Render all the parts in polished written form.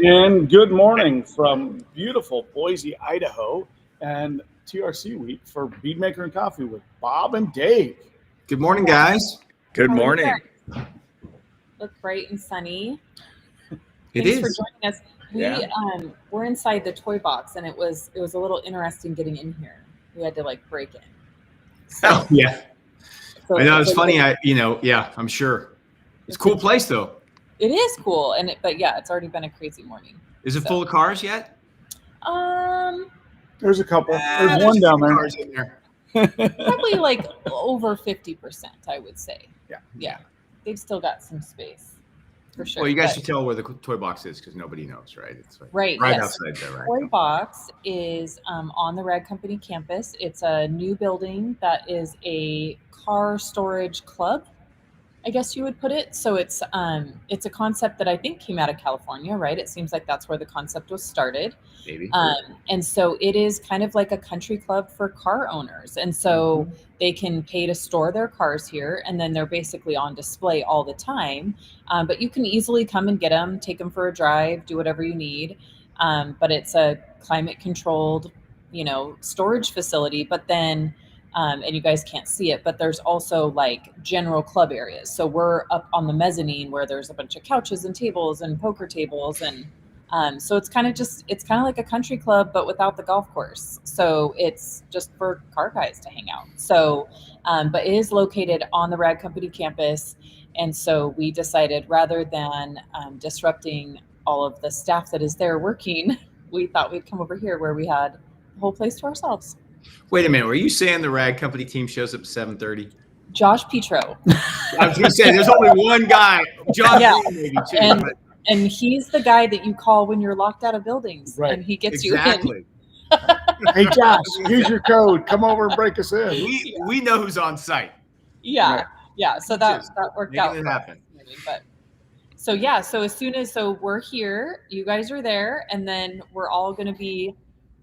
And good morning from beautiful Boise, Idaho, and TRC week for Bead Maker and Coffee with Bob and Dave. Good morning, guys. Good How are you morning. guys? Look bright and sunny. It Thanks is. for joining us. We're inside the toy box, and it was a little interesting getting in here. We had to break in. Oh, yeah. So I know it's funny. like- I'm sure. It's a cool place, though. It is cool, but it's already been a crazy morning. Is it full of cars yet? There's a couple. There's There's one a down few there. cars in there. Probably over 50%, I would say. Yeah. They've still got some space for sure. Well, you guys but- should tell where the toy box is because nobody knows, right? It's Right, right yes. outside there, right? Toy Box is on the Rag Company campus. It's a new building that is a car storage club, I guess you would put it. So it's a concept that I think came out of California, right? It seems like that's where the concept was started. Maybe. And so it is kind of like a country club for car owners. And so they can pay to store their cars here, and then they're basically on display all the time. But you can easily come and get them, take them for a drive, do whatever you need. But it's a climate controlled, storage facility. But then, and you guys can't see it, but there's also general club areas. So we're up on the mezzanine where there's a bunch of couches and tables and poker tables. And so it's kind of like a country club, but without the golf course. So it's just for car guys to hang out. So, but it is located on the Rag Company campus. And so we decided rather than disrupting all of the staff that is there working, we thought we'd come over here where we had the whole place to ourselves. Wait a minute. Were you saying the Rag Company team shows up at 7:30? Josh Petro. I was going to say there's only one guy. John maybe too. And he's the guy that you call when you're locked out of buildings, Right. and he gets Exactly. you in. Hey, Josh, here's your code. Come over and break us in. We know who's on site. Yeah. So that worked out. Making it happen. But so so we're here, you guys are there, and then we're all going to be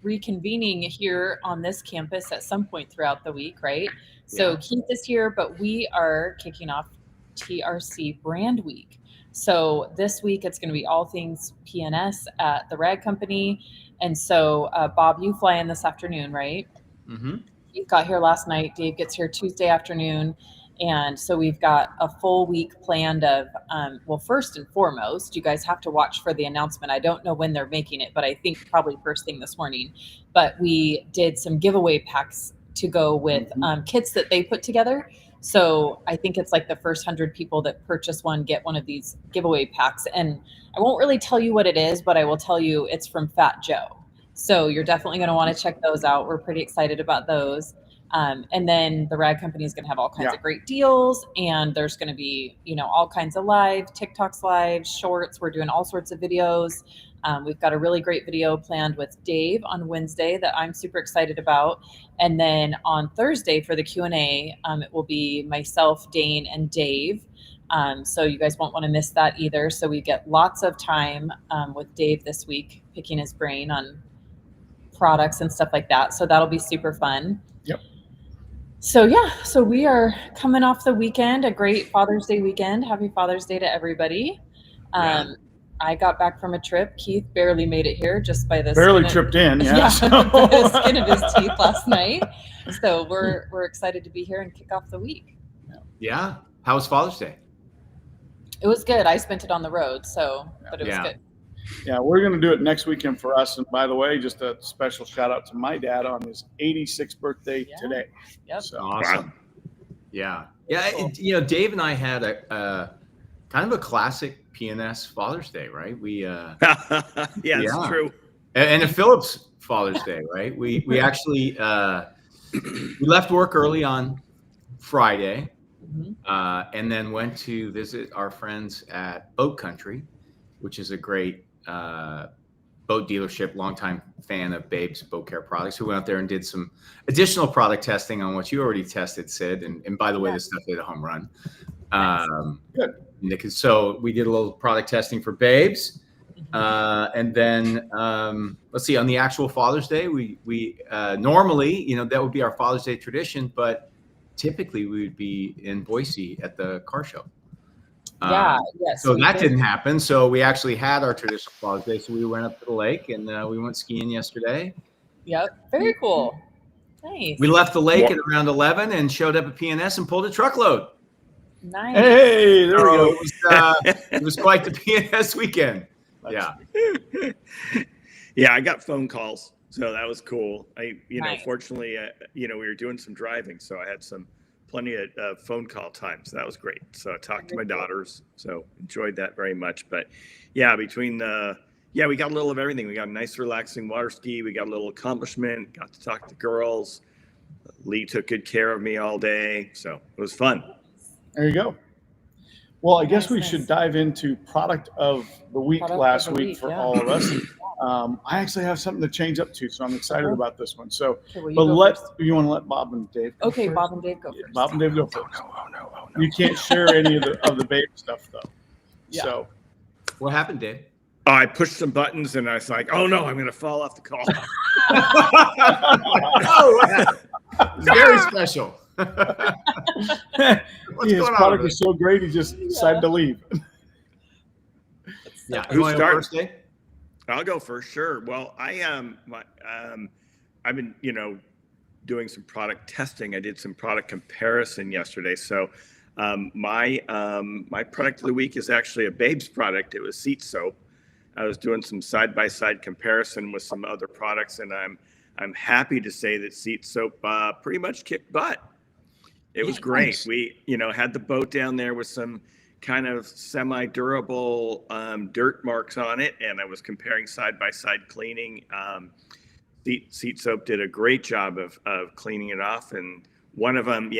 reconvening here on this campus at some point throughout the week, right? So Yeah. Keith is here, but we are kicking off TRC Brand Week. So this week it's going to be all things P&S at the Rag Company. And so Bob, you fly in this afternoon, right? Mm-hmm. You got here last night. Dave gets here Tuesday afternoon. And so we've got a full week planned of, first and foremost, you guys have to watch for the announcement. I don't know when they're making it, but I think probably first thing this morning. But we did some giveaway packs to go with kits that they put together. So I think it's like the first 100 people that purchase one get one of these giveaway packs. And I won't really tell you what it is, but I will tell you it's from Fat Joe. So you're definitely going to want to check those out. We're pretty excited about those. And then the Rag Company is going to have all kinds of great deals, and there's going to be, all kinds of live TikToks, live shorts. We're doing all sorts of videos. We've got a really great video planned with Dave on Wednesday that I'm super excited about. And then on Thursday for the Q&A, it will be myself, Dane, and Dave. So you guys won't want to miss that either. So we get lots of time with Dave this week, picking his brain on products and stuff like that. So that'll be super fun. Yep. So we are coming off the weekend, a great Father's Day weekend. Happy Father's Day to everybody. I got back from a trip. Keith barely made it here just by the tripped in. Yeah. by the skin of his teeth last night. So we're excited to be here and kick off the week. Yeah. How was Father's Day? It was good. I spent it on the road, but it was good. Yeah, we're going to do it next weekend for us. And by the way, just a special shout out to my dad on his 86th birthday today. Yep. So Awesome. Yeah. Dave and I had a kind of a classic P&S Father's Day, right? We It's true. And a Phillips Father's Day, right? We actually we left work early on Friday, and then went to visit our friends at Boat Country, which is a great boat dealership, longtime fan of Babe's Boat Care products, who went out there and did some additional product testing on what you already tested, Sid. And by the way, this stuff hit a home run. Good. So we did a little product testing for Babe's. And then let's see, on the actual Father's Day, we normally, that would be our Father's Day tradition, but typically we would be in Boise at the car show. Yes. So that didn't happen. So we actually had our traditional Father's Day. So we went up to the lake and we went skiing yesterday. Yep. Very cool. Nice. We left the lake at around 11 and showed up at P&S and pulled a truckload. Nice. Hey, there we go. It was quite the P&S weekend. Yeah. Yeah, I got phone calls, so that was cool. Nice. Fortunately, we were doing some driving, so I had plenty of phone call time, so that was great. So I talked to my daughters, so enjoyed that very much. But yeah, we got a little of everything. We got a nice, relaxing water ski. We got a little accomplishment. Got to talk to the girls. Lee took good care of me all day, so it was fun. There you go. Well, I guess we should dive into product of the week last week for all of us. I actually have something to change up to, so I'm excited about this one. So, you want to let Bob and Dave go first? Bob and Dave go first. Bob and Dave go first. No. You can't share any of the babe stuff though. Yeah. So, what happened, Dave? I pushed some buttons and I was like, "Oh no, I'm going to fall off the call." It's very special. His product was so great, he just decided to leave. Yeah, who's starting first, Dave? I'll go first, sure. Well, I've been, doing some product testing. I did some product comparison yesterday. So my product of the week is actually a Babe's product. It was seat soap. I was doing some side-by-side comparison with some other products, and I'm happy to say that seat soap pretty much kicked butt. It was great. Nice. We, had the boat down there with some kind of semi-durable dirt marks on it, and I was comparing side-by-side cleaning. Seat soap did a great job of cleaning it off, and one of them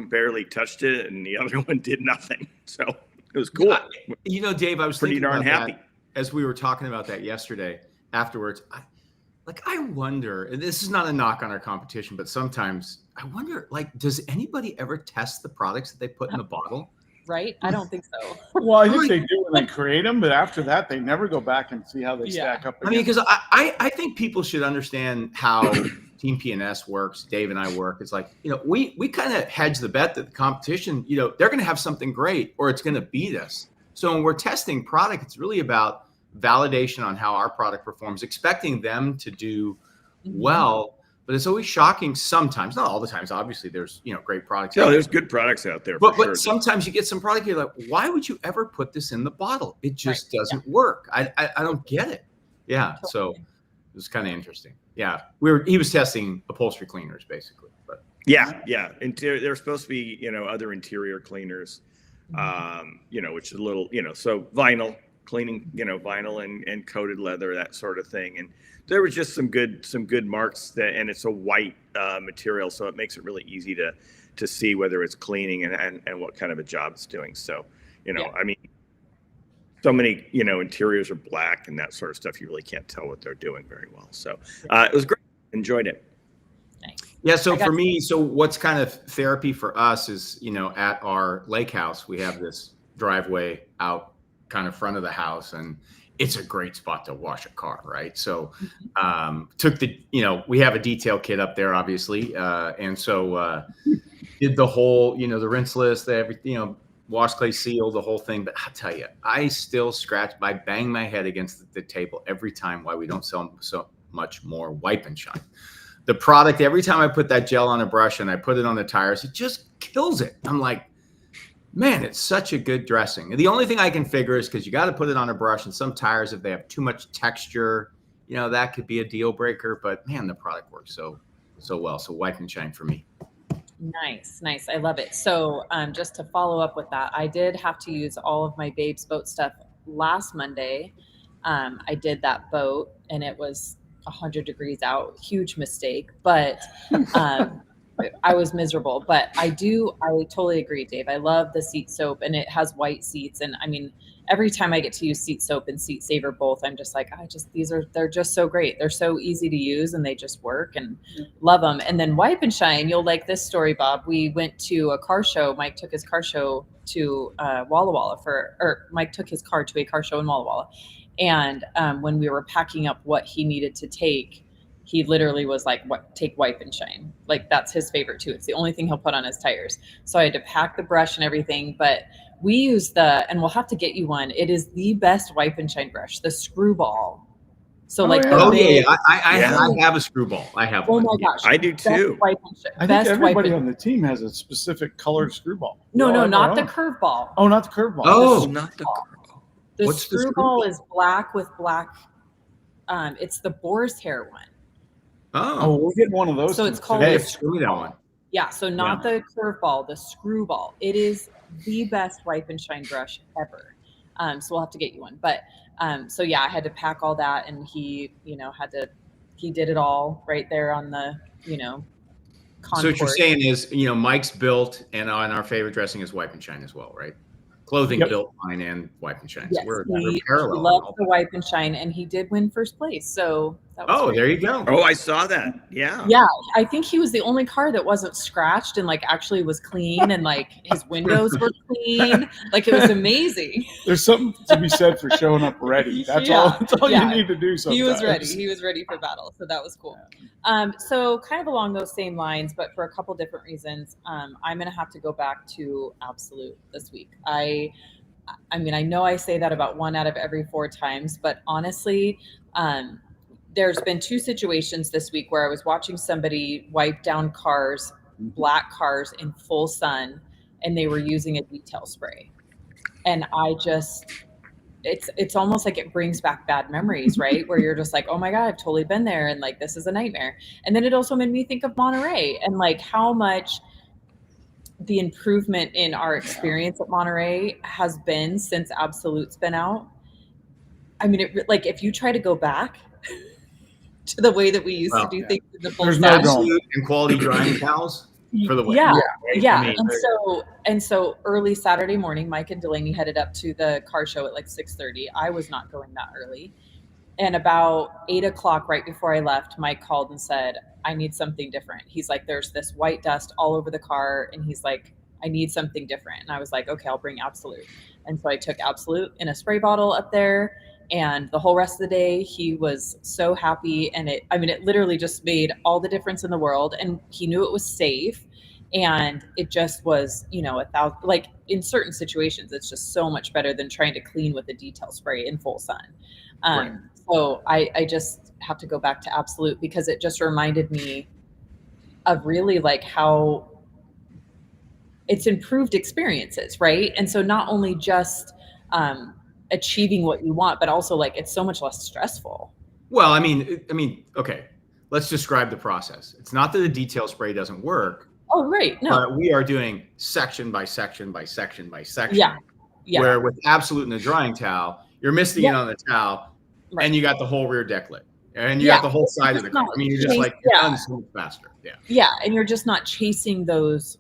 barely touched it, and the other one did nothing. So it was cool. Dave, I was pretty thinking darn about happy that as we were talking about that yesterday. Afterwards, I wonder, and this is not a knock on our competition, but sometimes I wonder, does anybody ever test the products that they put in the bottle? Right? I don't think so. Well, I think they do when they create them, but after that, they never go back and see how they stack up. Because I think people should understand how Team P&S works. Dave and I work. It's we kind of hedge the bet that the competition, they're going to have something great or it's going to beat us. So when we're testing product, it's really about validation on how our product performs, expecting them to do well. But it's always shocking sometimes, not all the times. Obviously, there's great products. No, there's good products out there. But sometimes you get some product, you're like, why would you ever put this in the bottle? It just doesn't work. I don't get it. Yeah, so it was kind of interesting. Yeah, he was testing upholstery cleaners basically, but yeah. There's supposed to be other interior cleaners, which is a little so vinyl cleaning, vinyl and coated leather, that sort of thing. And there was just some good marks and it's a white material, so it makes it really easy to see whether it's cleaning and what kind of a job it's doing. So, so many, interiors are black and that sort of stuff. You really can't tell what they're doing very well. So it was great. Enjoyed it. Nice. Yeah. So for me, what's kind of therapy for us is, at our lake house, we have this driveway out kind of front of the house, and it's a great spot to wash a car, right? So we have a detail kit up there, obviously. And so did the whole, the rinse list, everything, wash, clay, seal, the whole thing. But I'll tell you, I still bang my head against the table every time why we don't sell so much more Wipe and Shine. The product, every time I put that gel on a brush and I put it on the tires, it just kills it. I'm like, man, it's such a good dressing. And the only thing I can figure is because you got to put it on a brush, and some tires, if they have too much texture, that could be a deal breaker. But man, the product works so well. So Wipe and Shine for me. Nice. I love it. So just to follow up with that, I did have to use all of my Babe's boat stuff last Monday. I did that boat and it was 100 degrees out. Huge mistake, but I was miserable. But I totally agree, Dave. I love the seat soap, and it has white seats. And every time I get to use seat soap and Seat Saver both, I'm just like, they're just so great. They're so easy to use and they just work, and love them. And then Wipe and Shine, you'll like this story, Bob. We went to a car show. Mike took his car show to Walla Walla Mike took his car to a car show in Walla Walla. And when we were packing up what he needed to take, he literally was like, take Wipe and Shine. Like, that's his favorite too. It's the only thing he'll put on his tires. So I had to pack the brush and everything. But we use and we'll have to get you one. It is the best wipe and shine brush, the screwball. So I have a screwball. I have one. Oh my gosh. I do too. I think everybody on the team has a specific colored screwball. No, not the curveball. Oh, not the curveball. Oh, not the curveball. The screwball is black with black. It's the boar's hair one. Oh, we'll get one of those. So it's called that one. Yeah, so not the curveball, the screwball. It is the best wipe and shine brush ever. So we'll have to get you one. But so yeah, I had to pack all that, and he did it all right there on the, concourse. So what you're saying is, Mike's built, and on our favorite dressing is wipe and shine as well, right? Clothing built, mine, and wipe and shine. Yes, So we're he parallel. loved the wipe and shine, and he did win first place. So that was great. There you go. Oh, I saw that. Yeah. Yeah, I think he was the only car that wasn't scratched and actually was clean, and his windows were clean. It was amazing. There's something to be said for showing up ready. That's all you need to do sometimes. He was ready. He was ready for battle. So that was cool. So kind of along those same lines, but for a couple different reasons, I'm going to have to go back to Absolute this week. I mean, I know I say that about 1 out of every 4 times, but honestly, there's been 2 situations this week where I was watching somebody wipe down cars, black cars in full sun, and they were using a detail spray. And it's almost like it brings back bad memories, right? Where you're just like, oh my God, I've totally been there. And this is a nightmare. And then it also made me think of Monterey and how much the improvement in our experience at Monterey has been since Absolute's been out. I mean, if you try to go back to the way that we used to do things in the full Absolute and quality drying towels for the winter. Yeah. I mean, and so early Saturday morning, Mike and Delaney headed up to the car show at 6:30. I was not going that early. And about 8 o'clock, right before I left, Mike called and said, I need something different. He's like, there's this white dust all over the car. And he's like, I need something different. And I was like, okay, I'll bring Absolute. And so I took Absolute in a spray bottle up there. And the whole rest of the day, he was so happy. And it literally just made all the difference in the world. And he knew it was safe. And it just was, in certain situations, it's just so much better than trying to clean with a detail spray in full sun. Right. So I just have to go back to Absolute because it just reminded me of really how it's improved experiences, right? And so not only just achieving what you want, but also it's so much less stressful. Well, I mean, okay, let's describe the process. It's not that the detail spray doesn't work. Oh, right. No. But we are doing section by section by section by section. Yeah. Where with Absolute and the drying towel, you're misting it on the towel. Right. And you got the whole rear deck lit, and you got the whole side of the car. I mean, you're just done so much faster. Yeah, and you're just not chasing those,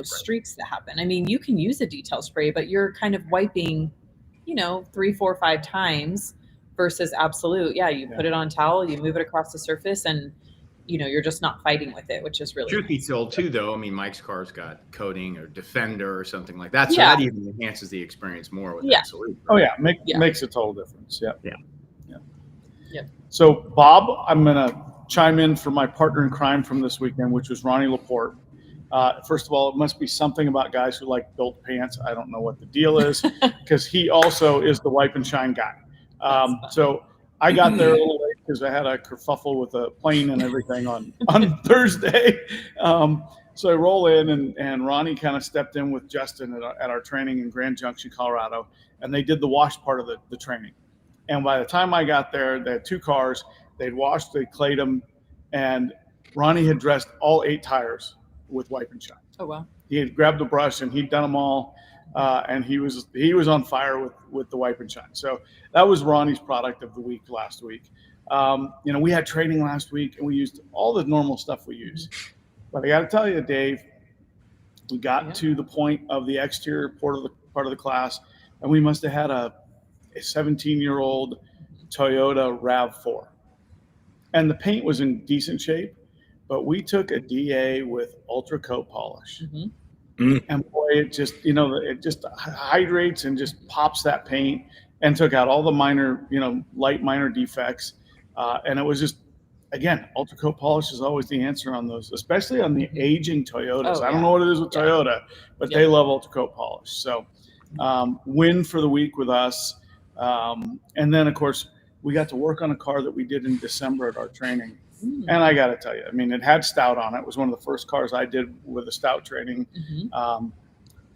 streaks that happen. I mean, you can use a detail spray, but you're kind of wiping, 3, 4, 5 times versus Absolute. Yeah, you put it on towel, you move it across the surface, and you're just not fighting with it, which is really truth be told too. Though, I mean, Mike's car's got coating or Defender or something like that, so that even enhances the experience more with Absolute. Right? Oh yeah, makes a total difference. Yeah. Yep. So, Bob, I'm going to chime in for my partner in crime from this weekend, which was Ronnie Laporte. First of all, it must be something about guys who like built pants. I don't know what the deal is because he also is the wipe and shine guy. So I got there a little late because I had a kerfuffle with a plane and everything on Thursday. So I roll in and Ronnie kind of stepped in with Justin at our training in Grand Junction, Colorado, and they did the wash part of the training. And by the time I got there, they had 2 cars. They'd washed, they clayed them, and Ronnie had dressed all 8 tires with wipe and shine. Oh wow! He had grabbed the brush and he'd done them all, and he was on fire with the wipe and shine. So that was Ronnie's product of the week last week. We had training last week and we used all the normal stuff we use. But I got to tell you, Dave, we got to the point of the exterior part of the class, and we must have had a 17-year-old Toyota RAV4. And the paint was in decent shape, but we took a DA with ultra coat polish. And boy, it just, it just hydrates and just pops that paint and took out all the minor, light minor defects. And it was just, again, ultra coat polish is always the answer on those, especially on the aging Toyotas. I don't know what it is with Toyota, but they love ultra coat polish. So win for the week with us. And then, of course, we got to work on a car that we did in December at our training. And I got to tell you, I mean, it had stout on it. It was one of the first cars I did with a stout training.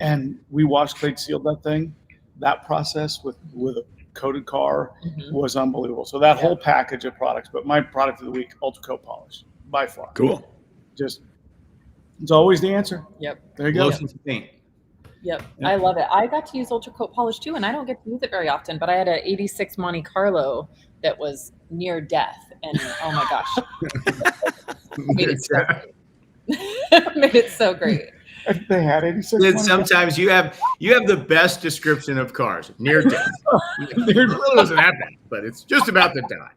And we washed, plate, sealed that thing. That process with a coated car was unbelievable. So that whole package of products, but my product of the week, Ultra Coat Polish, by far. Cool. Just, it's always the answer. Yep. There you go. Lotion to paint. Yep. I love it. I got to use Ultra Coat Polish too, and I don't get to use it very often, but I had an 86 Monte Carlo that was near death. And oh my gosh. Made it so great. They had 86. Then sometimes you have the best description of cars. Near death. It wasn't that bad, but it's just about to die.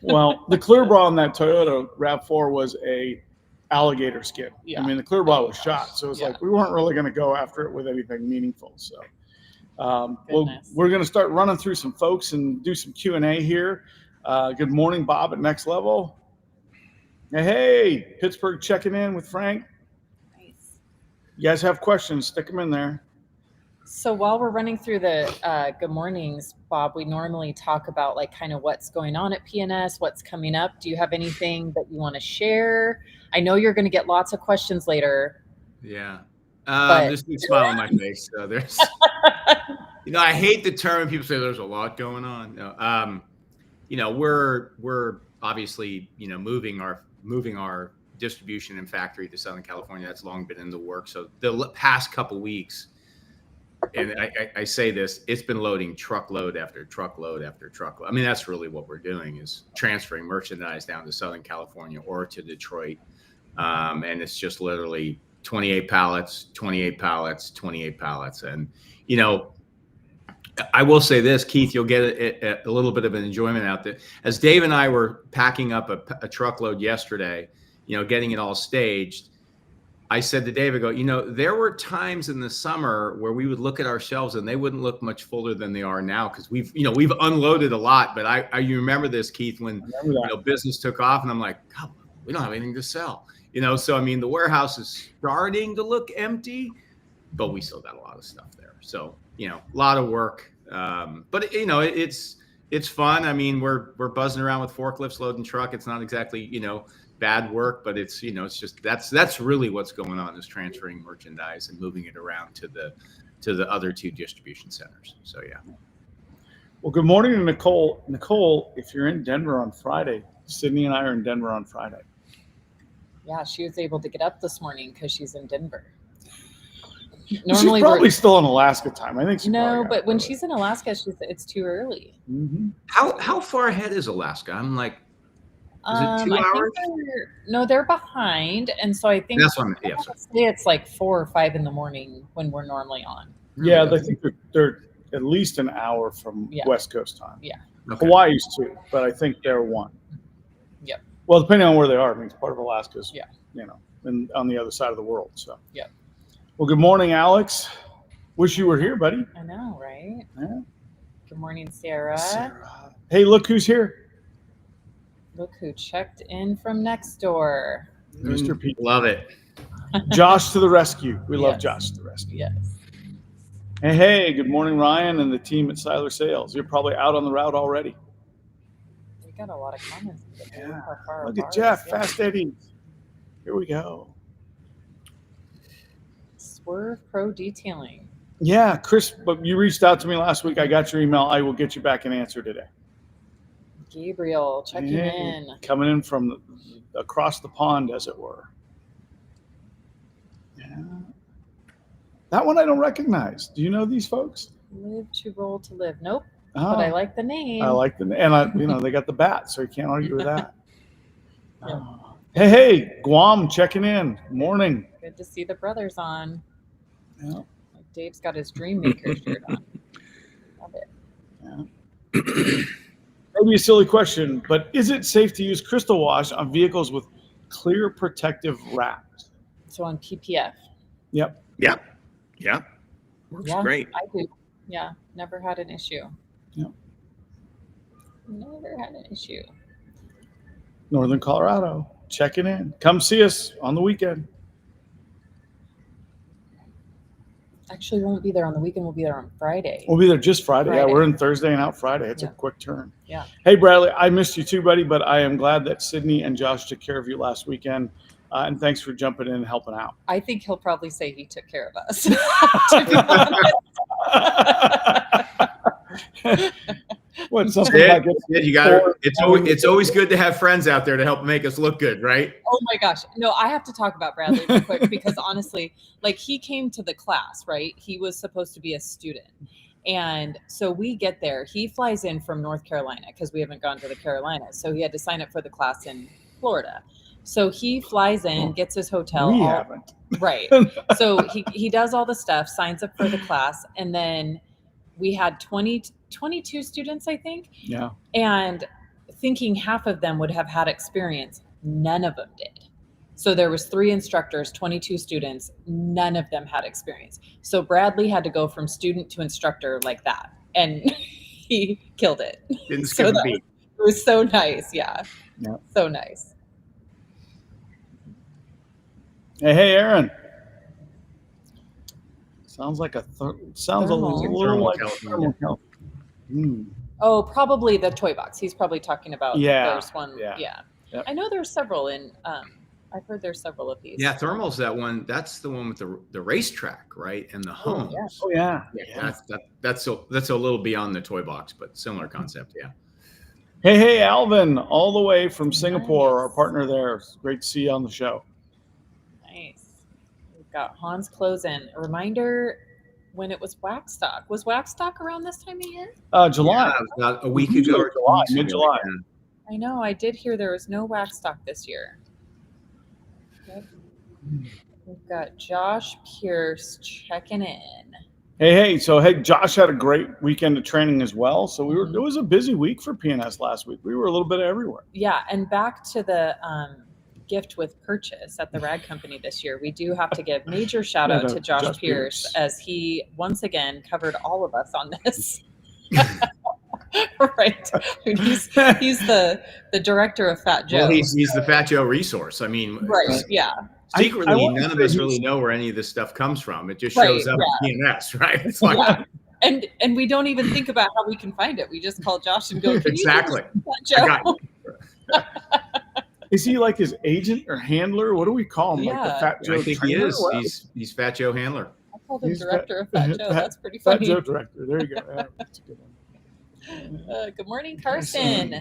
Well, the clear bra on that Toyota RAV4 was a alligator skin. Yeah. I mean, the clear bra was shot, so it's like we weren't really going to go after it with anything meaningful. So, we're going to start running through some folks and do some Q&A here. Good morning, Bob at Next Level. Hey, Pittsburgh checking in with Frank. Nice. You guys have questions? Stick them in there. So while we're running through the good mornings, Bob, we normally talk about like kind of what's going on at P&S, what's coming up. Do you have anything that you want to share? I know you're going to get lots of questions later. Yeah. There's a big smile on my face. So there's, I hate the term when people say there's a lot going on. No, we're obviously, moving our distribution and factory to Southern California. That's long been in the works. So the past couple weeks, and I say this, it's been loading truckload after truckload after truckload. I mean, that's really what we're doing is transferring merchandise down to Southern California or to Detroit. And it's just literally 28 pallets, 28 pallets, 28 pallets. And, I will say this, Keith, you'll get a little bit of an enjoyment out there. As Dave and I were packing up a truckload yesterday, getting it all staged, I said to Dave, I go, there were times in the summer where we would look at our shelves and they wouldn't look much fuller than they are now because we've unloaded a lot. But you remember this, Keith, when business took off, and I'm like, God, we don't have anything to sell. So I mean, the warehouse is starting to look empty, but we still got a lot of stuff there. So a lot of work, but it's fun. I mean, we're buzzing around with forklifts loading truck. It's not exactly bad work, but it's it's just that's really what's going on is transferring merchandise and moving it around to the other two distribution centers. So yeah. Well, good morning to Nicole. Nicole, if you're in Denver on Friday, Sydney and I are in Denver on Friday. Yeah, she was able to get up this morning because she's in Denver. Normally, she's probably still in Alaska time. I think she but when she's in Alaska, it's too early. Mm-hmm. How far ahead is Alaska? I'm like, is it 2 hours? They're behind, and so I think that's what it's like 4 or 5 in the morning when we're normally on. Yeah, I think they're at least an hour from West Coast time. Yeah, okay. Hawaii's 2, but I think they're 1. Yep. Well, depending on where they are, I mean, part of Alaska's and on the other side of the world. So yeah. Well, good morning, Alex. Wish you were here, buddy. I know, right? Yeah. Good morning, Sarah. Hey, look who's here. Look who checked in from next door. Mr. Pete. Love it. Josh to the rescue. We love Josh to the rescue. Yes. Hey, good morning, Ryan and the team at Siler Sales. You're probably out on the route already. We got a lot of comments. Yeah. Look at Jeff, Fast Eddie. Here we go. Swerve Pro Detailing. Yeah, Chris, but you reached out to me last week. I got your email. I will get you back an answer today. Gabriel checking in. Coming in from across the pond, as it were. Yeah. That one I don't recognize. Do you know these folks? Live to roll to live. Nope. But I like the name. I like the name. And they got the bat, so you can't argue with that. Hey, Guam checking in. Morning. Good to see the brothers on. Yeah. Dave's got his Dream Maker shirt on. Love it. Yeah. Maybe a silly question, but is it safe to use crystal wash on vehicles with clear protective wrap? So on PPF. Yep. Yeah. Works great. I do. Yeah. Never had an issue. Yep. Never had an issue. Northern Colorado, checking in. Come see us on the weekend. Actually, we won't be there on the weekend. We'll be there on Friday. We'll be there just Friday. Yeah, Friday. we're in Thursday and out Friday. It's Yeah. a quick turn. Yeah. Hey, Bradley, I missed you too, buddy, but I am glad that Sydney and Josh took care of you last weekend. And thanks for jumping in and helping out. I think he'll probably say he took care of us. To be honest. What, something like you got it's always good to have friends out there to help make us look good, right? Oh my gosh. No, I have to talk about Bradley real quick because honestly, like he came to the class, right? He was supposed to be a student. And so we get there. He flies in from North Carolina because we haven't gone to the Carolinas. So he had to sign up for the class in Florida. So he flies in, gets his hotel. We haven't. Right. So he does all the stuff, signs up for the class, and then we had 22 students, I think. Yeah. And thinking half of them would have had experience, none of them did. So there was 3 instructors, 22 students, none of them had experience. So Bradley had to go from student to instructor like that. And he killed it. Didn't skip a beat. It was so nice. Yeah. Yeah. So nice. Hey, Aaron. Sounds like sounds a little like thermal. Oh, probably the toy box. He's probably talking about. Yeah. There's one. Yeah. Yep. I know there's several in. I've heard there's several of these. Yeah, thermal's that one. That's the one with the racetrack, right? And the homes. Oh yeah. That's a little beyond the toy box, but similar concept. Yeah. Hey, Alvin, all the way from Singapore, our partner there. It's great to see you on the show. Nice. We've got Hans closing. A reminder when it was wax stock. Was wax stock around this time of year? July. Yeah, about a week ago. Mid-July. I know. I did hear there was no wax stock this year. Yep. We've got Josh Pierce checking in. Hey, so Josh had a great weekend of training as well. So it was a busy week for P&S last week. We were a little bit everywhere. Yeah, and back to the gift with purchase at the rag company this year. We do have to give major shout out to Josh Pierce as he once again covered all of us on this. Right. He's the director of Fat Joe. Well, he's the Fat Joe resource. I mean, right. Yeah. Secretly, none of us really know where any of this stuff comes from. It just shows up in P&S, right? It's like, and we don't even think about how we can find it. We just call Josh and go, exactly. Fat Joe? Is he like his agent or handler? What do we call him? Yeah. Like the Fat Joe I think trainer? he is. He's Fat Joe handler. I called him director of Fat Joe. That's pretty funny. Fat Joe director. There you go. Yeah, that's a good one. Good morning, Carson.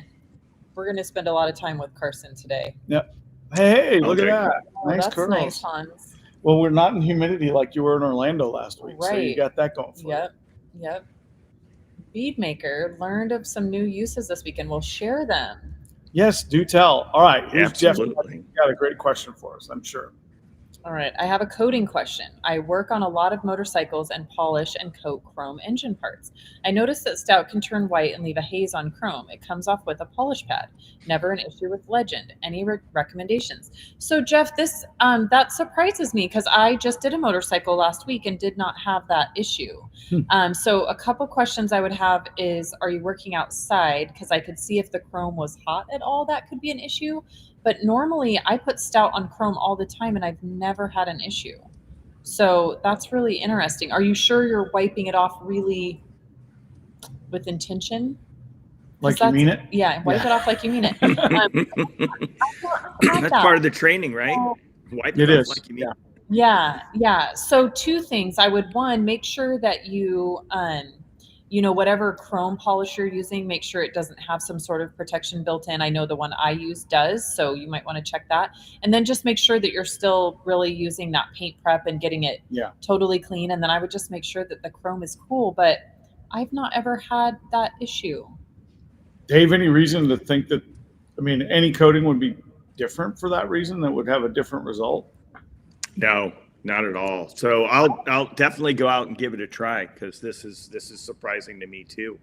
We're going to spend a lot of time with Carson today. Yep. Hey, look at that. Oh, nice that's curls. nice, Hans. Well, we're not in humidity like you were in Orlando last week. Right. So you got that going for you. Yep. Bead Maker learned of some new uses this weekend. We'll share them. Yes, do tell. All right. Here's Jeff. Absolutely. Got a great question for us, I'm sure. All right. I have a coating question. I work on a lot of motorcycles and polish and coat chrome engine parts. I noticed that Stout can turn white and leave a haze on chrome. It comes off with a polish pad. Never an issue with Legend. Any recommendations? So Jeff, this that surprises me because I just did a motorcycle last week and did not have that issue. So a couple questions I would have is, are you working outside? Because I could see if the chrome was hot at all, that could be an issue. But normally I put Stout on chrome all the time and I've never had an issue. So that's really interesting. Are you sure you're wiping it off really with intention? Like you mean it? Yeah, wipe it off like you mean it. That's part of the training, right? Wipe it off like you mean it. Yeah. So 2 things. I would, one, make sure that you whatever chrome polish you're using, make sure it doesn't have some sort of protection built in. I know the one I use does, so you might want to check that. And then just make sure that you're still really using that paint prep and getting it totally clean. And then I would just make sure that the chrome is cool, but I've not ever had that issue. Dave, any reason to think that, any coating would be different for that reason, that would have a different result? No, not at all. So I'll definitely go out and give it a try because this is surprising to me too.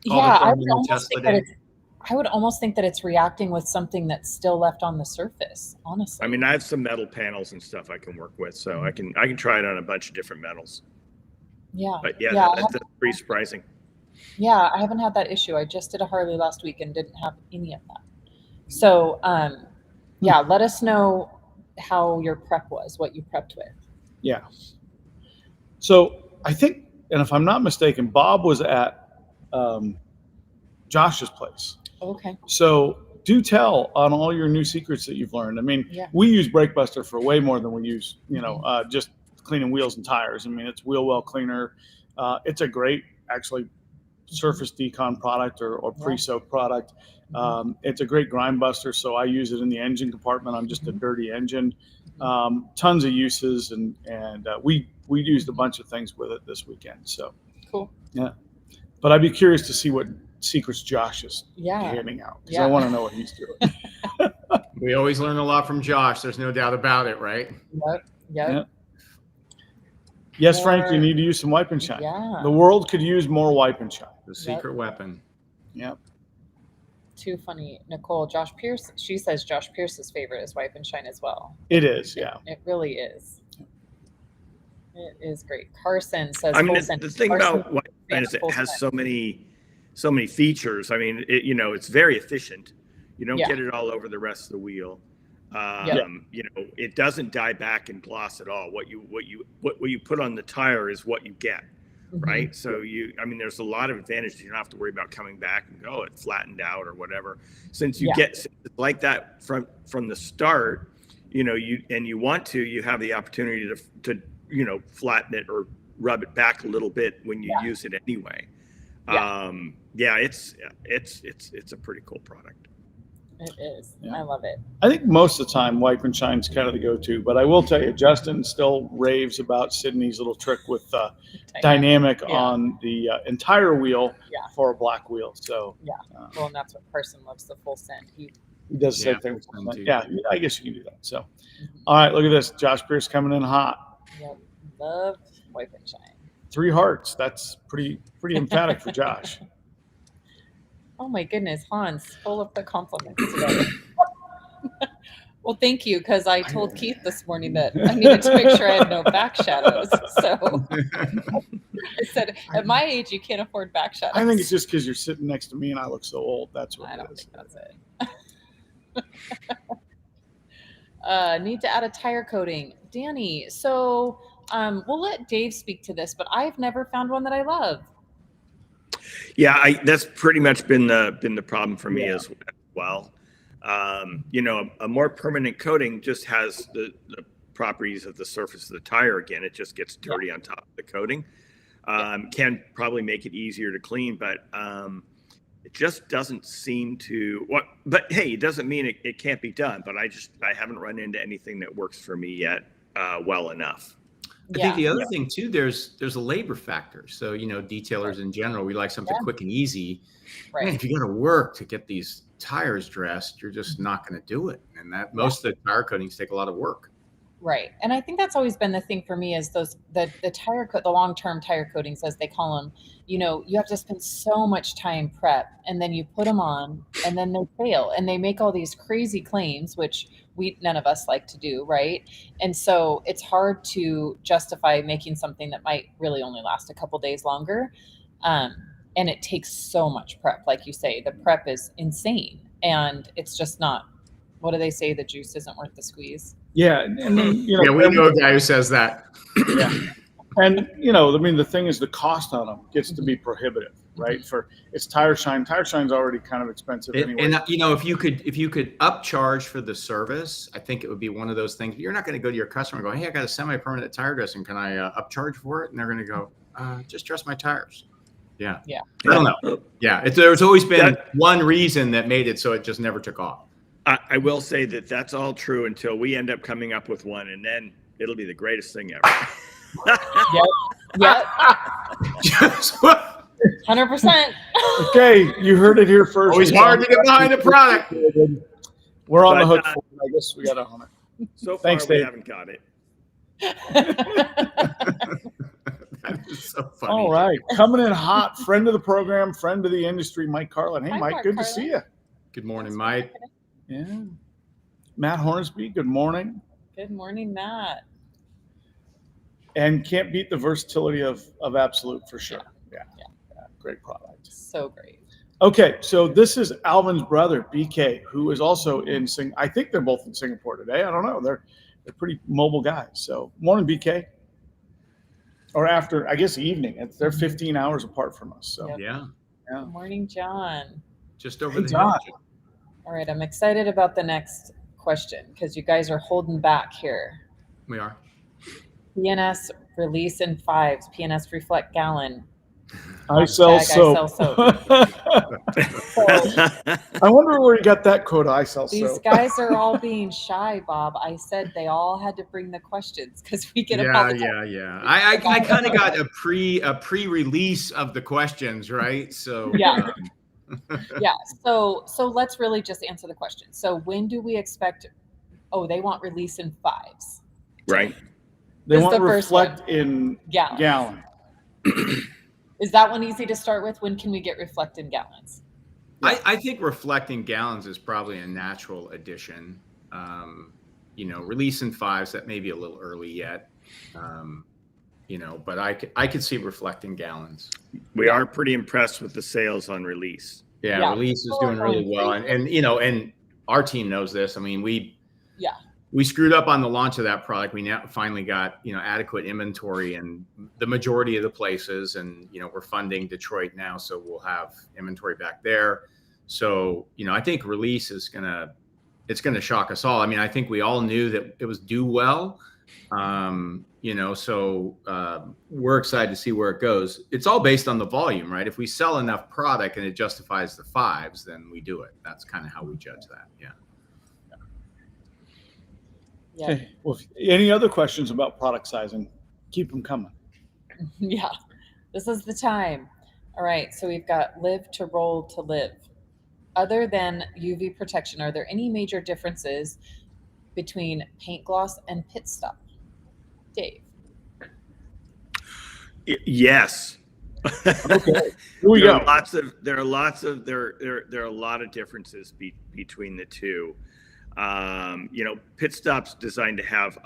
Yeah, I would almost think that it's reacting with something that's still left on the surface, honestly. I mean, I have some metal panels and stuff I can work with, so I can try it on a bunch of different metals. Yeah. But that's pretty surprising. Yeah, I haven't had that issue. I just did a Harley last week and didn't have any of that. So, let us know how your prep was, what you prepped with. Yeah. So I think, and if I'm not mistaken, Bob was at Josh's place. Okay. So do tell on all your new secrets that you've learned. I mean, we use BrakeBuster for way more than we use, just cleaning wheels and tires. I mean, it's wheel well cleaner. It's a great, actually, surface decon product or pre-soak product. It's a great grind buster, so I use it in the engine compartment on just a dirty engine. Tons of uses, and we used a bunch of things with it this weekend. So cool. Yeah, but I'd be curious to see what secrets Josh is handing out, because I want to know what he's doing. We always learn a lot from Josh. There's no doubt about it, right? Yep. Yes, Frank, you need to use some wipe and shine. Yeah. The world could use more wipe and shine. The secret weapon. Yep. Too funny. Nicole, Josh Pierce, she says Josh Pierce's favorite is wipe and shine as well. It is, yeah. It really is. It is great. Carson says, I mean, the thing about wipe and shine is it has so many features. I mean, it's very efficient. You don't get it all over the rest of the wheel. It doesn't dye back and gloss at all. What you put on the tire is what you get, right? So there's a lot of advantages. You don't have to worry about coming back and go, it flattened out or whatever. Since you get like that from the start, you have the opportunity to flatten it or rub it back a little bit when you use it anyway. It's a pretty cool product. It is. I love it. I think most of the time wipe and shine's kind of the go-to, but I will tell you, Justin still raves about Sydney's little trick with dynamic on the entire wheel for a black wheel. So well, and that's what Carson loves, the full scent. He does the same thing with scent. Yeah, I guess you can do that. So, all right, look at this. Josh Pierce coming in hot. Yep, love wipe and shine. 3 hearts. That's pretty emphatic for Josh. Oh my goodness, Hans, full of the compliments today. Well, thank you, because I told Keith this morning that I needed to make sure I had no back shadows. So I said, at my age, you can't afford back shadows. I think it's just because you're sitting next to me and I look so old. That's what I don't think that's it. Need to add a tire coating. Danny, so we'll let Dave speak to this, but I've never found one that I love. Yeah, that's pretty much been the problem for me as well. A more permanent coating just has the properties of the surface of the tire again. It just gets dirty on top of the coating. Can probably make it easier to clean, but it just doesn't seem to. But hey, it doesn't mean it can't be done. But I haven't run into anything that works for me yet well enough. I think the other thing too, there's a labor factor. So, detailers in general, we like something quick and easy. Right. Man, if you got to work to get these tires dressed, you're just not going to do it. And that most of the tire coatings take a lot of work. Right. And I think that's always been the thing for me is the tire coat, the long-term tire coatings, as they call them, you have to spend so much time prep, and then you put them on and then they fail and they make all these crazy claims, which none of us like to do. Right. And so it's hard to justify making something that might really only last a couple days longer. And it takes so much prep. Like you say, the prep is insane, and it's just not, what do they say? The juice isn't worth the squeeze. Yeah. And then, we know a guy who says that. Yeah. And, the thing is the cost on them gets to be prohibitive, right? For it's tire shine. Tire shine's already kind of expensive anyway. And if you could upcharge for the service, I think it would be one of those things. You're not going to go to your customer and go, hey, I got a semi-permanent tire dressing. Can I upcharge for it? And they're going to go, just dress my tires. Yeah. Yeah. I don't know. Yeah. There's always been one reason that made it so it just never took off. I will say that's all true until we end up coming up with one, and then it'll be the greatest thing ever. Yep. 100%. Okay, you heard it here first. Always hard to get behind a product. We're on the hook for it. I guess we got to own it. So far, Thanks, we Dave. haven't got it. That is so funny. All right, coming in hot, friend of the program, friend of the industry, Mike Carlin. Hey, Mike, good to see you. Good morning, Mike. Yeah. Matt Hornsby, good morning. Good morning, Matt. And can't beat the versatility of Absolute for sure. Yeah. Great product. So great. Okay, so this is Alvin's brother, BK, who is also in I think they're both in Singapore today. I don't know. They're pretty mobile guys. So morning, BK. or after, I guess, evening. They're 15 hours apart from us. So Yep. Yeah. Good morning, John. Just over Hey, the John. hill. All right, I'm excited about the next question because you guys are holding back here. We are. P&S release in 5s, P&S reflect gallon. I sell Hashtag soap. I sell soap. I wonder where you got that quote. I sell These soap. guys are all being shy, Bob. I said they all had to bring the questions because we get them all the time. Yeah. I kind of got a pre-release of the questions, right? So Yeah. Yeah. So let's really just answer the question. So when do we expect? Oh, they want release in 5s. Right. They This is want the first reflect in Gallons. gallon. Is that one easy to start with? When can we get reflect in gallons? I think reflecting gallons is probably a natural addition. Release in 5s, that may be a little early yet. But I could see reflecting gallons. We are pretty impressed with the sales on release. Yeah. Release is doing really well. And our team knows this. I mean, we screwed up on the launch of that product. We now finally got, adequate inventory in the majority of the places, and, we're funding Detroit now. So we'll have inventory back there. So, I think release is it's going to shock us all. I mean, I think we all knew that it was do well. So we're excited to see where it goes. It's all based on the volume, right? If we sell enough product and it justifies the 5s, then we do it. That's kind of how we judge that. Yeah. Yeah. Okay. Well, any other questions about product sizing? Keep them coming. Yeah. This is the time. All right. So we've got live to roll to live. Other than UV protection, are there any major differences between paint gloss and pit stop? Dave. Yes. Okay. Here we there go. are a lot of differences between the two. Pit stop's designed to have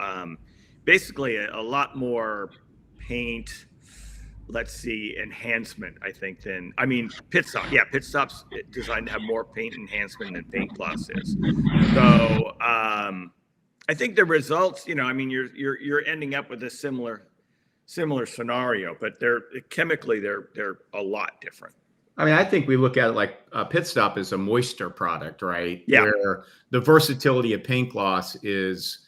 basically a lot more paint, enhancement, I think, pit stop. Yeah, pit stop's designed to have more paint enhancement than paint gloss is. So I think the results, you're ending up with a similar scenario, but they're chemically they're a lot different. I mean, I think we look at it like a pit stop is a moisture product, right? Yeah. Where the versatility of paint gloss is,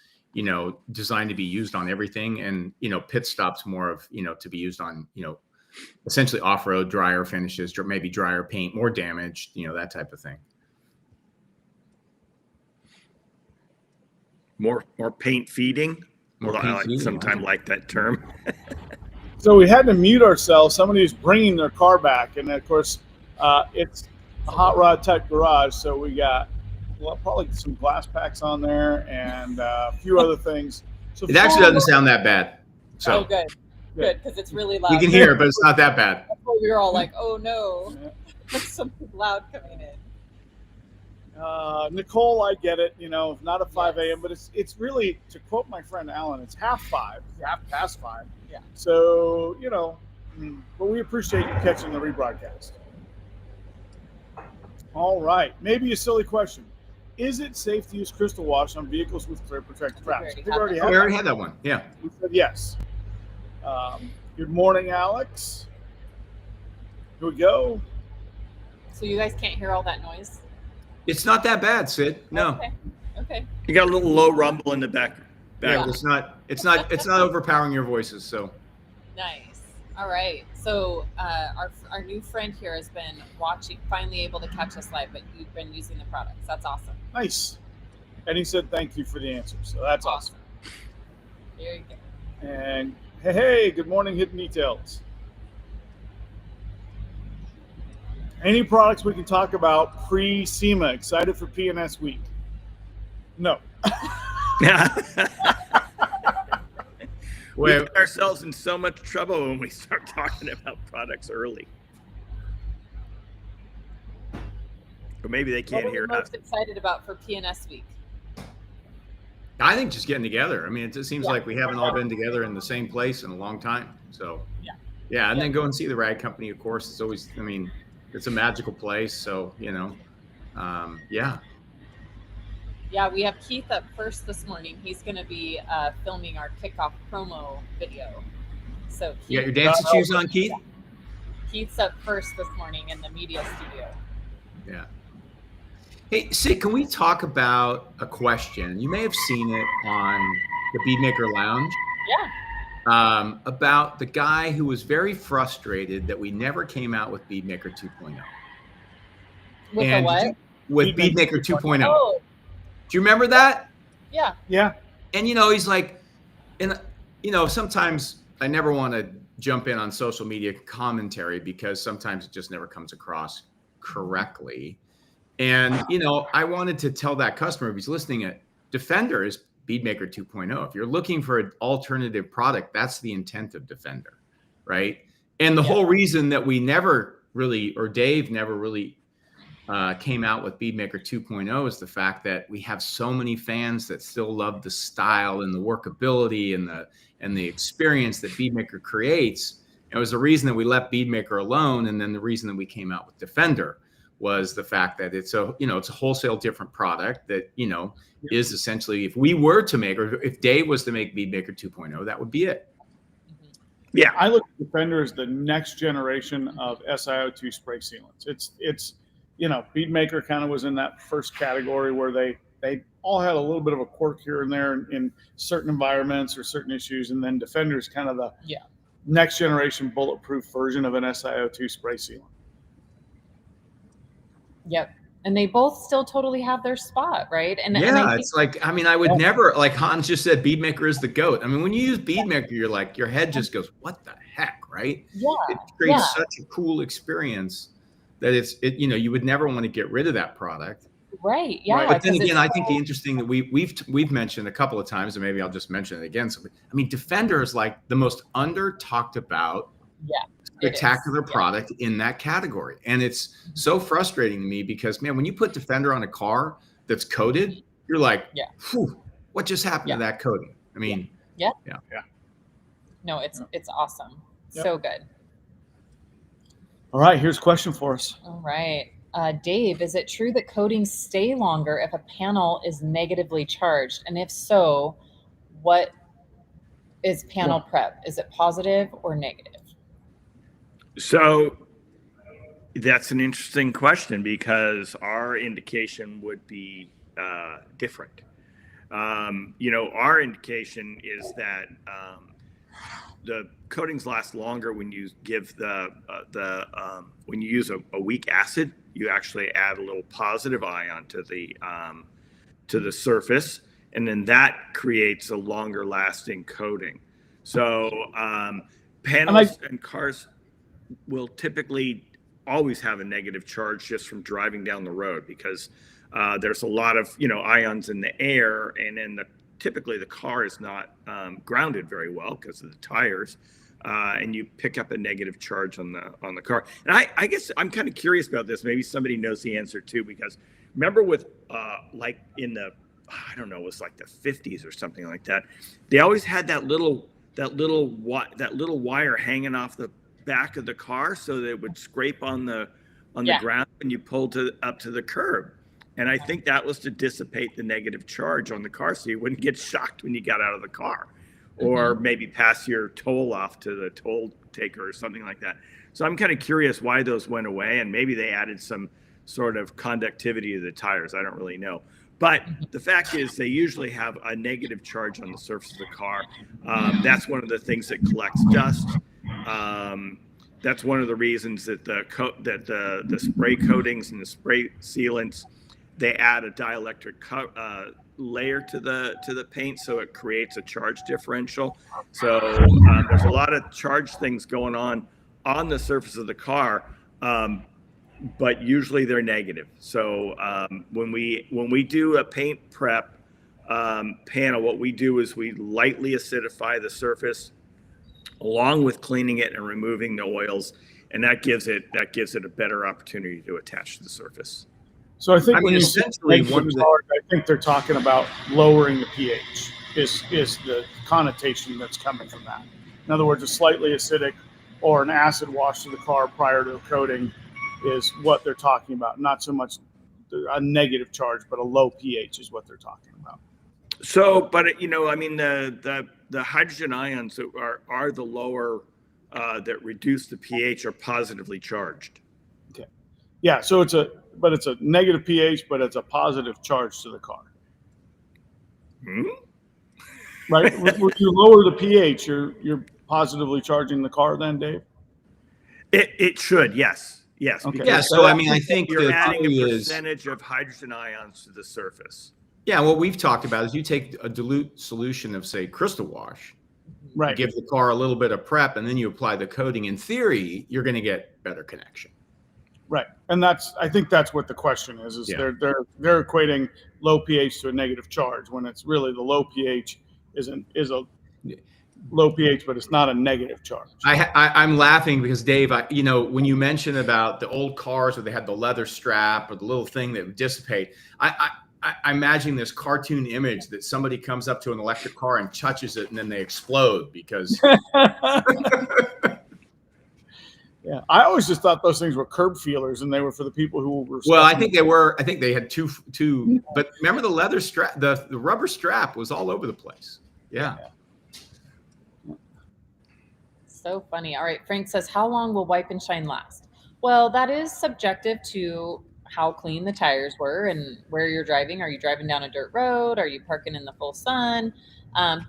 designed to be used on everything. And, pit stop's more of, to be used on, essentially off-road drier finishes, maybe drier paint, more damaged, that type of thing. More paint feeding. I sometimes like that term. So we had to mute ourselves. Somebody was bringing their car back, and of course, it's a hot rod type garage. So we got probably some glass packs on there and a few other things. So it actually doesn't sound that bad. So good, because it's really loud. We can hear it, but it's not that bad. We were all like, "Oh no, there's something loud coming in." Nicole, I get it. Not at 5 a.m., but it's really, to quote my friend Alan, it's half past 5. Yeah. So but we appreciate you catching the rebroadcast. All right, maybe a silly question. Is it safe to use crystal wash on vehicles with clear protective wraps? We already had that one. Yeah. We said yes. Good morning, Alex. Here we go. So you guys can't hear all that noise? It's not that bad, Sid. No. Okay. You got a little low rumble in the back. Yeah, it's not overpowering your voices. So. Nice. All right. So our new friend here has been watching, finally able to catch us live, but you've been using the products. That's awesome. Nice. And he said thank you for the answer. So that's awesome. There you go. And hey, good morning, Hidden Details. Any products we can talk about pre-SEMA? Excited for P&S week? No. We put ourselves in so much trouble when we start talking about products early. Or maybe they can't hear us. What are you most excited about for P&S week? I think just getting together. I mean, it just seems like we haven't all been together in the same place in a long time. So, and then go and see the rag company, of course. It's always, it's a magical place. So, Yeah, we have Keith up first this morning. He's going to be filming our kickoff promo video. So You got your dancing shoes on, Keith? Keith's up first this morning in the media studio. Yeah. Hey, Sid, can we talk about a question? You may have seen it on the Bead Maker Lounge. Yeah. About the guy who was very frustrated that we never came out with Bead Maker 2.0. With a what? With Bead Maker 2.0. Oh. Do you remember that? Yeah. Yeah. And, you know, he's like, and, you know, sometimes I never want to jump in on social media commentary because sometimes it just never comes across correctly. And, you know, I wanted to tell that customer, if he's listening, at Defender is Bead Maker 2.0. If you're looking for an alternative product, that's the intent of Defender, right? And the whole reason that we never really, or Dave never really came out with Bead Maker 2.0 is the fact that we have so many fans that still love the style and the workability and the experience that Bead Maker creates. It was the reason that we left Bead Maker alone, and then the reason that we came out with Defender was the fact that it's a, you know, it's a wholesale different product that, you know, is essentially, if we were to make, or if Dave was to make Bead Maker 2.0, that would be it. Yeah, I look at Defender as the next generation of SiO2 spray sealants. It's you know, Bead Maker kind of was in that first category where they all had a little bit of a quirk here and there in certain environments or certain issues, and then Defender is kind of the next generation bulletproof version of an SiO2 spray sealant. Yep. And they both still totally have their spot, right? And yeah, and I think, it's like, I mean, I would never, like Hans just said, Bead Maker is the GOAT. I mean, when you use Bead Maker, you're like, your head just goes, what the heck, right? Yeah. It creates such a cool experience that you know, you would never want to get rid of that product. Right. Yeah. Right. But then again, I think the interesting that we've mentioned a couple of times, and maybe I'll just mention it again. So, I mean, Defender is like the most under talked about spectacular product in that category. And it's so frustrating to me because, man, when you put Defender on a car that's coated, you're like, whew, what just happened to that coating? I mean, no, it's awesome. So good. All right, here's a question for us. All right. Dave, is it true that coatings stay longer if a panel is negatively charged? And if so, what is panel prep? Is it positive or negative? So that's an interesting question because our indication would be different. You know, our indication is that the coatings last longer when you give when you use a weak acid. You actually add a little positive ion to the surface, and then that creates a longer lasting coating. So panels and cars will typically always have a negative charge just from driving down the road because there's a lot of, you know, ions in the air, and then typically the car is not grounded very well because of the tires, and you pick up a negative charge on the car. And I guess I'm kind of curious about this. Maybe somebody knows the answer too, because remember with like in the, I don't know, it was like the 50s or something like that. They always had that little wire hanging off the back of the car so that it would scrape on the ground when you pulled up to the curb. And I think that was to dissipate the negative charge on the car so you wouldn't get shocked when you got out of the car, or maybe pass your toll off to the toll taker or something like that. So I'm kind of curious why those went away, and maybe they added some sort of conductivity to the tires. I don't really know. But the fact is they usually have a negative charge on the surface of the car. That's one of the things that collects dust. That's one of the reasons that the spray coatings and the spray sealants, they add a dielectric layer to the paint, so it creates a charge differential. So there's a lot of charge things going on the surface of the car, but usually they're negative. So when we do a paint prep panel, what we do is we lightly acidify the surface along with cleaning it and removing the oils, and that gives it a better opportunity to attach to the surface. So I think when you essentially I think they're talking about lowering the pH is the connotation that's coming from that. In other words, a slightly acidic or an acid wash to the car prior to a coating is what they're talking about. Not so much a negative charge, but a low pH is what they're talking about. So, but you know, I mean, the the hydrogen ions that are the lower that reduce the pH are positively charged. Okay. Yeah. So it's a negative pH, but it's a positive charge to the car. Hmm? Right. When you lower the pH, you're positively charging the car then, Dave? It should, yes. Yes. Okay. Yeah. So, I mean, I think you're the adding theory a is, percentage of hydrogen ions to the surface. yeah, what we've talked about is you take a dilute solution of, say, crystal wash, Right. give the car a little bit of prep, and then you apply the coating. In theory, you're going to get better connection. Right. And I think that's what the question is Yeah. they're equating low pH to a negative charge when it's really the low pH is a low pH, but it's not a negative charge. I'm laughing because, Dave, when you mentioned about the old cars where they had the leather strap or the little thing that would dissipate, I imagine this cartoon image that somebody comes up to an electric car and touches it and then they explode because. Yeah, I always just thought those things were curb feelers, and they were for the people who were. Well, I think they were. I think they had two. But remember the leather strap, the rubber strap was all over the place. Yeah. So funny. All right, Frank says, how long will wipe and shine last? Well, that is subjective to how clean the tires were and where you're driving. Are you driving down a dirt road? Are you parking in the full sun?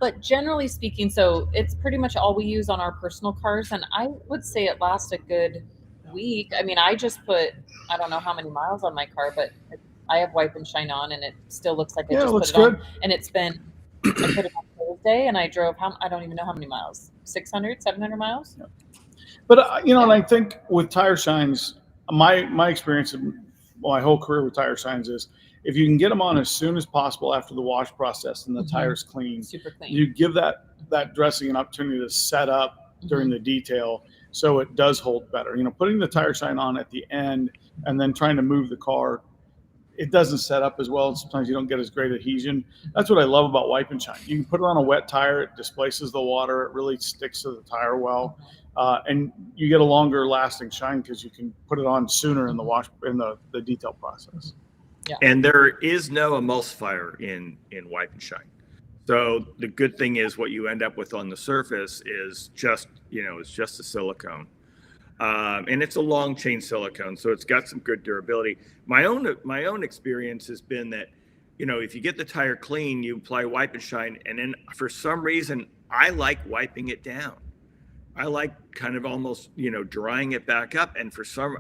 But generally speaking, so it's pretty much all we use on our personal cars. And I would say it lasts a good week. I mean, I just put, I don't know how many miles on my car, but I have wipe and shine on and it still looks like I just put it on. And it's been, I put it on Thursday and I drove, I don't even know how many miles, 600, 700 miles. Yeah. But, and I think with tire shines, my experience in my whole career with tire shines is, if you can get them on as soon as possible after the wash process and the tire's clean, super clean, you give that dressing an opportunity to set up during the detail so it does hold better. Putting the tire shine on at the end and then trying to move the car, it doesn't set up as well. And sometimes you don't get as great adhesion. That's what I love about wipe and shine. You can put it on a wet tire, it displaces the water, it really sticks to the tire well. And you get a longer lasting shine because you can put it on sooner in the wash, in the detail process. Yeah. And there is no emulsifier in wipe and shine. So the good thing is what you end up with on the surface is just, it's just a silicone. And it's a long chain silicone, so it's got some good durability. My own experience has been that, if you get the tire clean, you apply wipe and shine, and then for some reason, I like wiping it down. I like kind of almost, drying it back up. And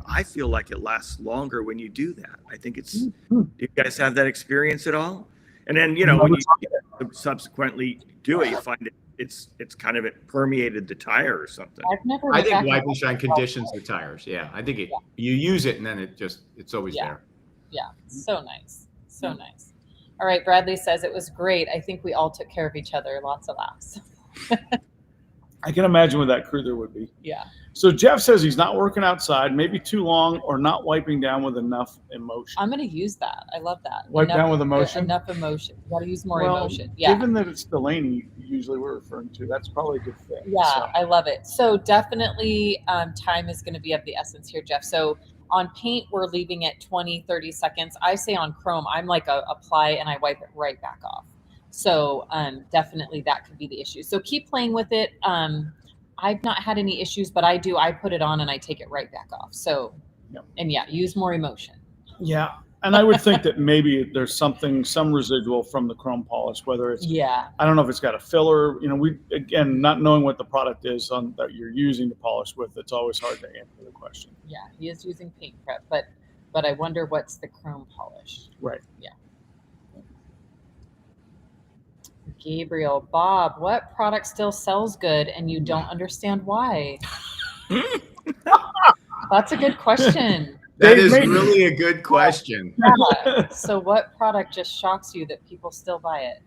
I feel like it lasts longer when you do that. I think do you guys have that experience at all? And then, when you subsequently do it, you find it's kind of permeated the tire or something. I think wipe and shine conditions the tires. Yeah. I think you use it and then it's always there. Yeah. So nice. So nice. All right. Bradley says it was great. I think we all took care of each other. Lots of laughs. I can imagine what that crew there would be. Yeah. So Jeff says he's not working outside, maybe too long, or not wiping down with enough emotion. I'm going to use that. I love that. Wipe down with emotion? Enough emotion. You got to use more emotion. Yeah. Given that it's Delaney, usually we're referring to, that's probably a good fit. Yeah, so. I love it. So definitely time is going to be of the essence here, Jeff. So on paint, we're leaving it 20, 30 seconds. I say on chrome, I'm like apply and I wipe it right back off. So definitely that could be the issue. So keep playing with it. I've not had any issues, but I put it on and I take it right back off. So, and use more emotion. Yeah. And I would think that maybe there's some residual from the chrome polish, whether it's, I don't know if it's got a filler, again, not knowing what the product is that you're using to polish with, it's always hard to answer the question. Yeah. He is using paint prep, but I wonder what's the chrome polish. Right. Yeah. Gabriel, Bob, what product still sells good and you don't understand why? That's a good question. That is really a good question. Yeah. So what product just shocks you that people still buy it?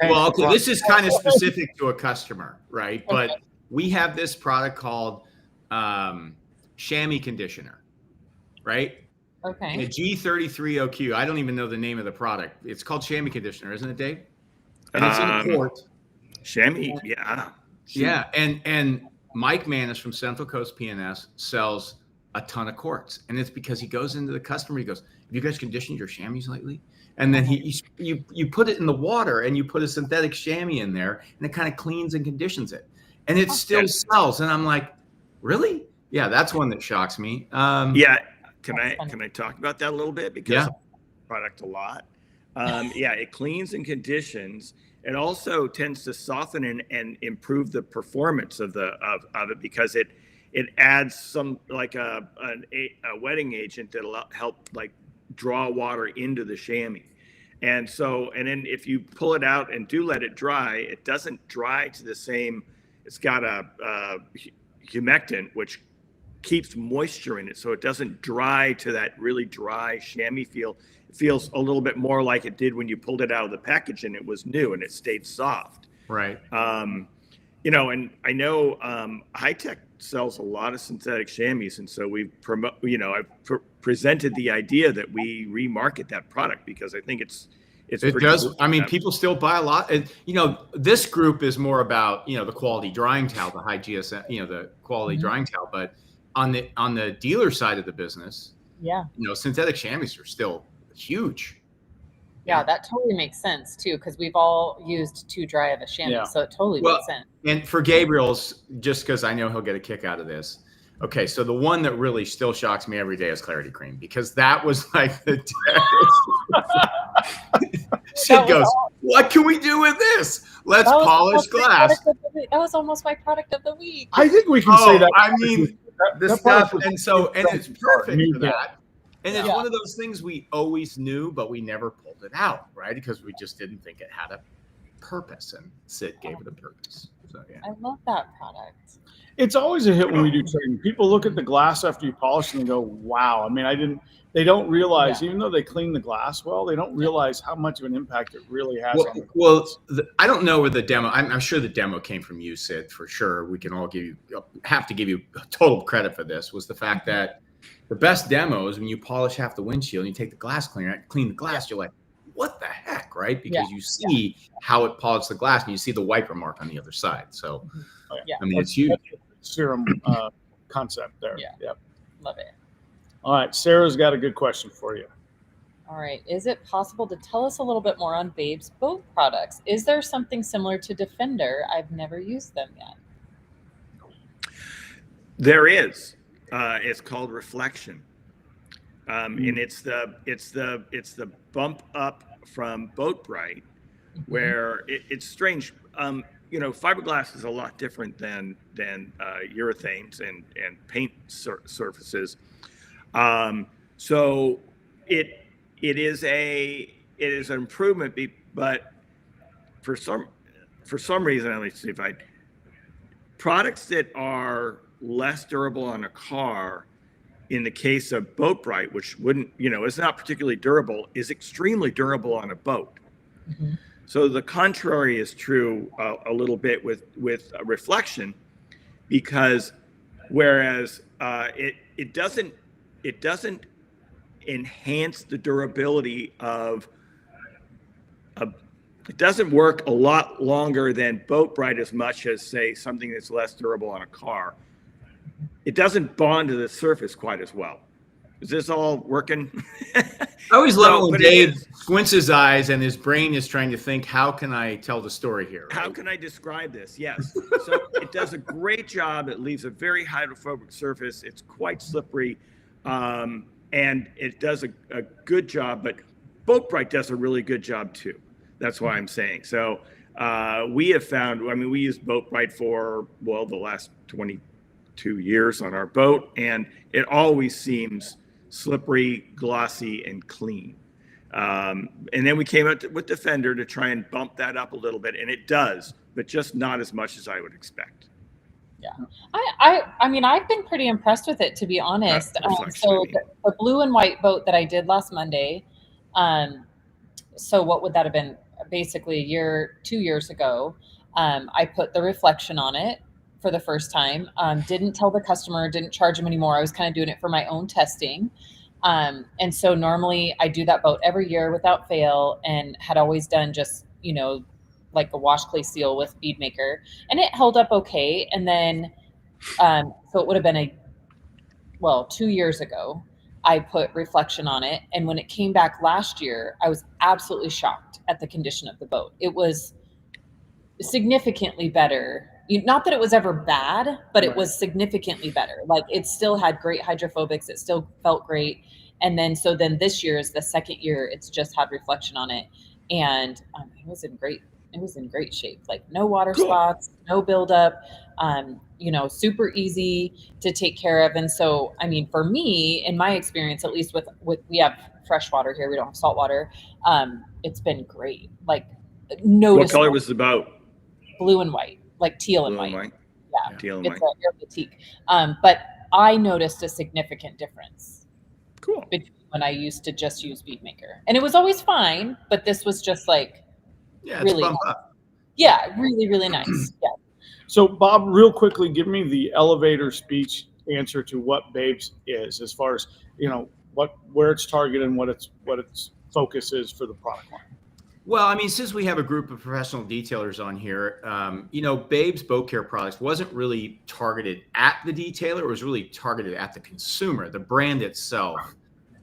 Well, this is kind of specific to a customer, right? But we have this product called chamois conditioner, right? Okay. And a G33OQ. I don't even know the name of the product. It's called chamois conditioner, isn't it, Dave? And it's in a quart. Chamois, yeah. Yeah, and Mike Manis from Central Coast P&S sells a ton of quarts. And it's because he goes into the customer, he goes, have you guys conditioned your chamois lately? And then you put it in the water and you put a synthetic chamois in there and it kind of cleans and conditions it. And it still sells. And I'm like, really? Yeah, that's one that shocks me. Yeah. Can I talk about that a little bit? Because I like the product a lot. Yeah, it cleans and conditions. It also tends to soften and improve the performance of it because it adds some like a wetting agent that'll help like draw water into the chamois. And then if you pull it out and do let it dry, it doesn't dry to the same. It's got a humectant which keeps moisture in it, so it doesn't dry to that really dry chamois feel. It feels a little bit more like it did when you pulled it out of the package and it was new and it stayed soft. Right. You know, and I know High Tech sells a lot of synthetic chamois, and so I've presented the idea that we remarket that product because I think it does. Cool. I mean, people still buy a lot. You know, this group is more about the quality drying towel, the high GSM, the quality drying towel, but on the dealer side of the business, synthetic chamois are still huge. Yeah, that totally makes sense too, because we've all used too dry of a chamois, so it totally makes sense. And for Gabriel's, just because I know he'll get a kick out of this. Okay, so the one that really still shocks me every day is Clarity Cream, because that was like the Sid goes, what can we do with this? Let's polish glass. That was almost my product of the week. I think we can say that. I mean, the stuff, and it's perfect for that. And it's one of those things we always knew, but we never pulled it out, right? Because we just didn't think it had a purpose, and Sid gave it a purpose. So I love that product. It's always a hit when we do training. People look at the glass after you polish and they go, wow. I mean, they don't realize, even though they clean the glass well, they don't realize how much of an impact it really has on the glass. I don't know where the demo, I'm sure the demo came from you, Sid, for sure. We can all have to give you total credit for this, was the fact that the best demo is when you polish half the windshield and you take the glass cleaner, clean the glass, you're like, what the heck, right? Because you see how it polished the glass and you see the wiper mark on the other side. So, I mean, it's huge. Serum concept there. Yeah. Love it. All right. Sarah's got a good question for you. All right. Is it possible to tell us a little bit more on Babe's boat products? Is there something similar to Defender? I've never used them yet. There is. It's called Reflection. And it's the bump up from Boat Bright, where it's strange. Fiberglass is a lot different than urethanes and paint surfaces. So it is an improvement, but for some reason, let me see if products that are less durable on a car, in the case of Boat Bright, which wouldn't, is not particularly durable, is extremely durable on a boat. Mm-hmm. So the contrary is true a little bit with Reflection, because whereas it doesn't enhance the durability of it doesn't work a lot longer than Boat Bright as much as, say, something that's less durable on a car. It doesn't bond to the surface quite as well. Is this all working? I always love when Dave squints his eyes and his brain is trying to think, how can I tell the story here? Right? How can I describe this? Yes. So it does a great job. It leaves a very hydrophobic surface. It's quite slippery. And it does a good job, but Boat Bright does a really good job too. That's why I'm saying. So we have found, we used Boat Bright for, the last 22 years on our boat, and it always seems slippery, glossy, and clean. And then we came out with Defender to try and bump that up a little bit, and it does, but just not as much as I would expect. Yeah, I've been pretty impressed with it, to be honest. So the blue and white boat that I did last Monday, so what would that have been? Basically 2 years ago, I put the Reflection on it for the first time. Didn't tell the customer, didn't charge them anymore. I was kind of doing it for my own testing. And so normally I do that boat every year without fail, and had always done just, like a wash clay seal with Bead Maker, and it held up okay. And then, so it would have been well, 2 years ago, I put reflection on it. And when it came back last year, I was absolutely shocked at the condition of the boat. It was significantly better. Not that it was ever bad, but it was significantly better. Like it still had great hydrophobics. It still felt great. And then, so then this year is the second year it's just had reflection on it. And it was in great shape. Like no water spots, no buildup, super easy to take care of. And so, I mean, for me, in my experience, at least with we have fresh water here, we don't have salt water. It's been great. Like noticeable. What color was the boat? Blue and white, like teal and Blue white. and white. Yeah, teal and it's white. a boutique. But I noticed a significant difference. Cool. Between when I used to just use Bead Maker, and it was always fine, but this was just like really, really, really nice. Yeah. So Bob, real quickly, give me the elevator speech answer to what Babes is, as far as where it's targeted and what its focus is for the product line. Well, I mean, since we have a group of professional detailers on here, Babes Boat Care Products wasn't really targeted at the detailer. It was really targeted at the consumer, the brand itself,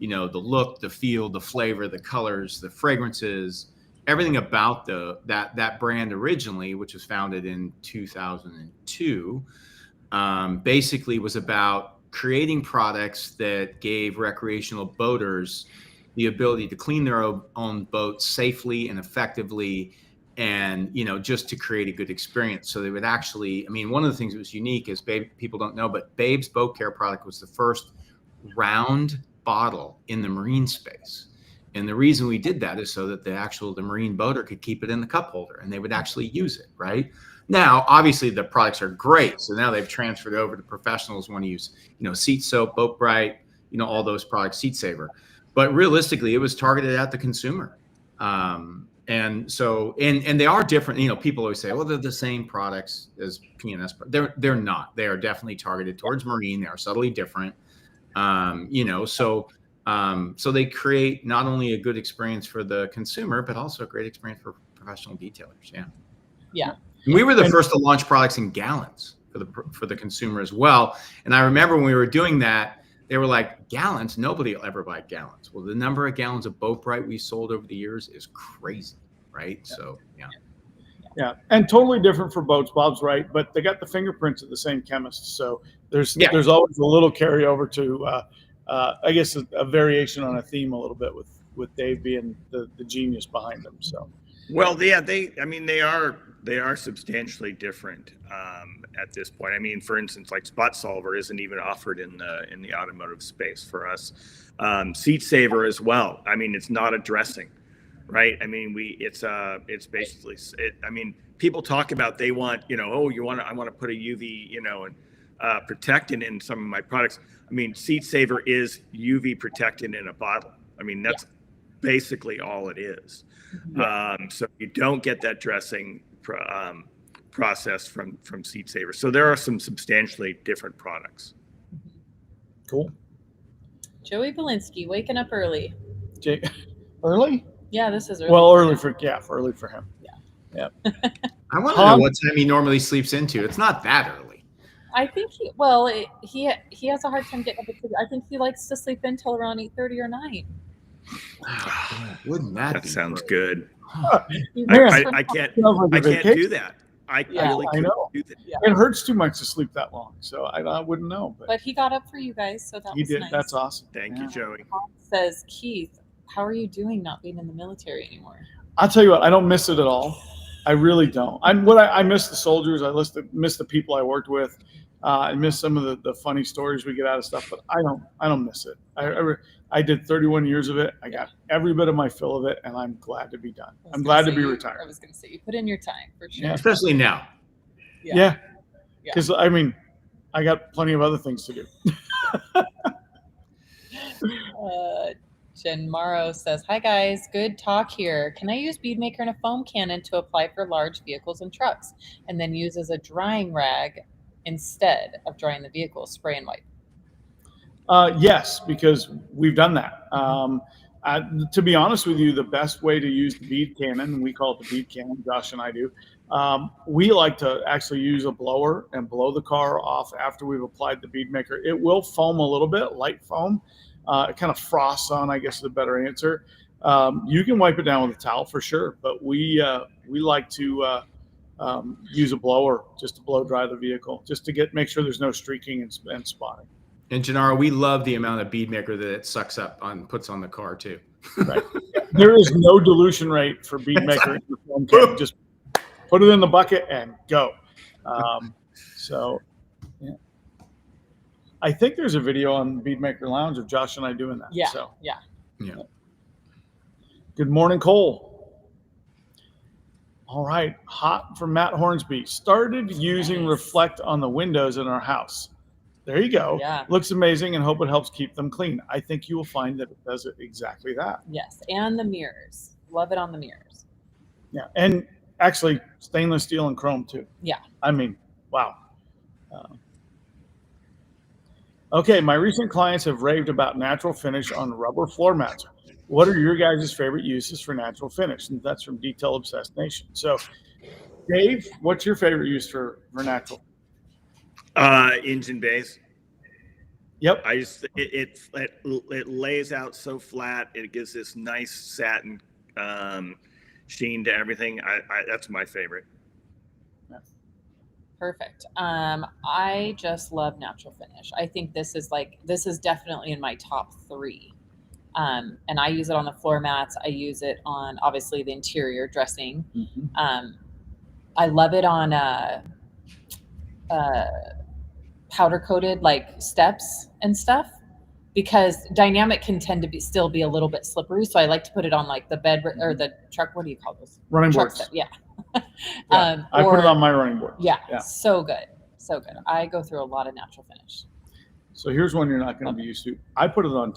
the look, the feel, the flavor, the colors, the fragrances, everything about that brand originally, which was founded in 2002, basically was about creating products that gave recreational boaters the ability to clean their own boats safely and effectively, and just to create a good experience. So they would actually, I mean, one of the things that was unique is people don't know, but Babes Boat Care product was the first round bottle in the marine space. And the reason we did that is so that the marine boater could keep it in the cup holder and they would actually use it, right? Now, obviously the products are great. So now they've transferred over to professionals want to use, Seat Soap, Boat Bright, all those products, Seat Saver. But realistically, it was targeted at the consumer. And so, and they are different. People always say, well, they're the same products as P&S. They're not. They are definitely targeted towards marine. They are subtly different. So they create not only a good experience for the consumer, but also a great experience for professional detailers. Yeah. Yeah. And we were the first to launch products in gallons for the consumer as well. And I remember when we were doing that, they were like, gallons? Nobody will ever buy gallons. Well, the number of gallons of Boat Bright we sold over the years is crazy, right? Yeah. So, yeah. Yeah, and totally different for boats. Bob's right, but they got the fingerprints of the same chemists. So there's always a little carryover to, I guess, a variation on a theme a little bit with Dave being the genius behind them. So. Well, yeah, they are substantially different at this point. I mean, for instance, like Spot Solver isn't even offered in the automotive space for us. Seat Saver as well. I mean, it's not a dressing, right? I mean, it's basically I mean, people talk about they want, I want to put a UV, and protectant in some of my products. I mean, Seat Saver is UV protectant in a bottle. I mean, that's basically all it is. So you don't get that dressing process from Seat Saver. So there are some substantially different products. Cool. Joey Belinsky waking up early. Early? Yeah, this is early. Well, early for him. Yeah. I want to know what time he normally sleeps into. It's not that early. I think he has a hard time getting up at 2. I think he likes to sleep in till around 8:30 or 9. Oh, wouldn't that sounds good? Man, I can't do that. I really can't do that. Yeah. It hurts too much to sleep that long, so I wouldn't know. But he got up for you guys, so that he was did. Nice. That's awesome. Thank you, Joey. Says Keith, how are you doing not being in the military anymore? I'll tell you what, I don't miss it at all. I really don't. I miss the soldiers. I miss the people I worked with. I miss some of the funny stories we get out of stuff, but I don't miss it. I did 31 years of it. I got every bit of my fill of it, and I'm glad to be done. I'm glad to be retired. I was going to say, you put in your time for sure. Yeah. Especially now. Yeah. Because, I mean, I got plenty of other things to do. Jen Morrow says, hi guys, good talk here. Can I use Bead Maker in a foam cannon to apply for large vehicles and trucks and then use as a drying rag instead of drying the vehicle, spray and wipe? Yes, because we've done that. To be honest with you, the best way to use the bead cannon, we call it the bead cannon, Josh and I do, We like to actually use a blower and blow the car off after we've applied the bead maker. It will foam a little bit, light foam. It kind of frosts on, I guess is a better answer. You can wipe it down with a towel for sure, but we like to use a blower just to blow dry the vehicle, just to make sure there's no streaking and spotting. And Gennaro, we love the amount of bead maker that it sucks up puts on the car too. Right. There is no dilution rate for bead maker in the foam can. Just put it in the bucket and go. So, yeah. I think there's a video on Bead Maker Lounge of Josh and I doing that. Yeah. So. Yeah. Good morning, Cole. All right. Hot from Matt Hornsby. Started using Reflect on the windows in our house. There you go. Yeah. Looks amazing and hope it helps keep them clean. I think you will find that it does exactly that. Yes. And the mirrors. Love it on the mirrors. Yeah. And actually stainless steel and chrome too. Yeah. I mean, wow. Okay. My recent clients have raved about natural finish on rubber floor mats. What are your guys' favorite uses for natural finish? And that's from Detail Obsessed Nation. So Dave, what's your favorite use for natural? Engine bays. Yep. It lays out so flat. It gives this nice satin sheen to everything. That's my favorite. Perfect. I just love natural finish. I think this is definitely in my top 3. And I use it on the floor mats. I use it on obviously the interior dressing. Mm-hmm. I love it on powder coated like steps and stuff, because dynamic can tend to still be a little bit slippery. So I like to put it on like the bed or the truck. What do you call those? Running truck boards. step. Yeah. I put it on my running board. Yeah. So good. So good. I go through a lot of natural finish. So here's one you're not going to be used to. I put it on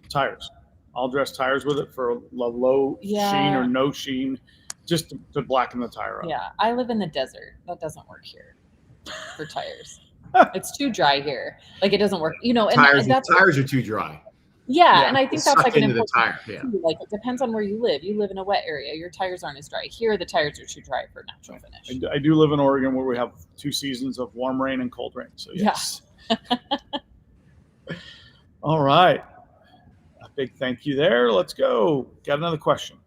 tires. I'll dress tires with it for a low sheen or no sheen, just to blacken the tire up. Yeah. I live in the desert. That doesn't work here for tires. It's too dry here. Like it doesn't work, and tires are too dry. Yeah, and I think that's like an important tire. Yeah. Too. Like it depends on where you live. You live in a wet area, your tires aren't as dry. Here, the tires are too dry for natural finish. I do live in Oregon, where we have 2 seasons of warm rain and cold rain. So yes. Yeah. All right. A big thank you there. Let's go. Got another question.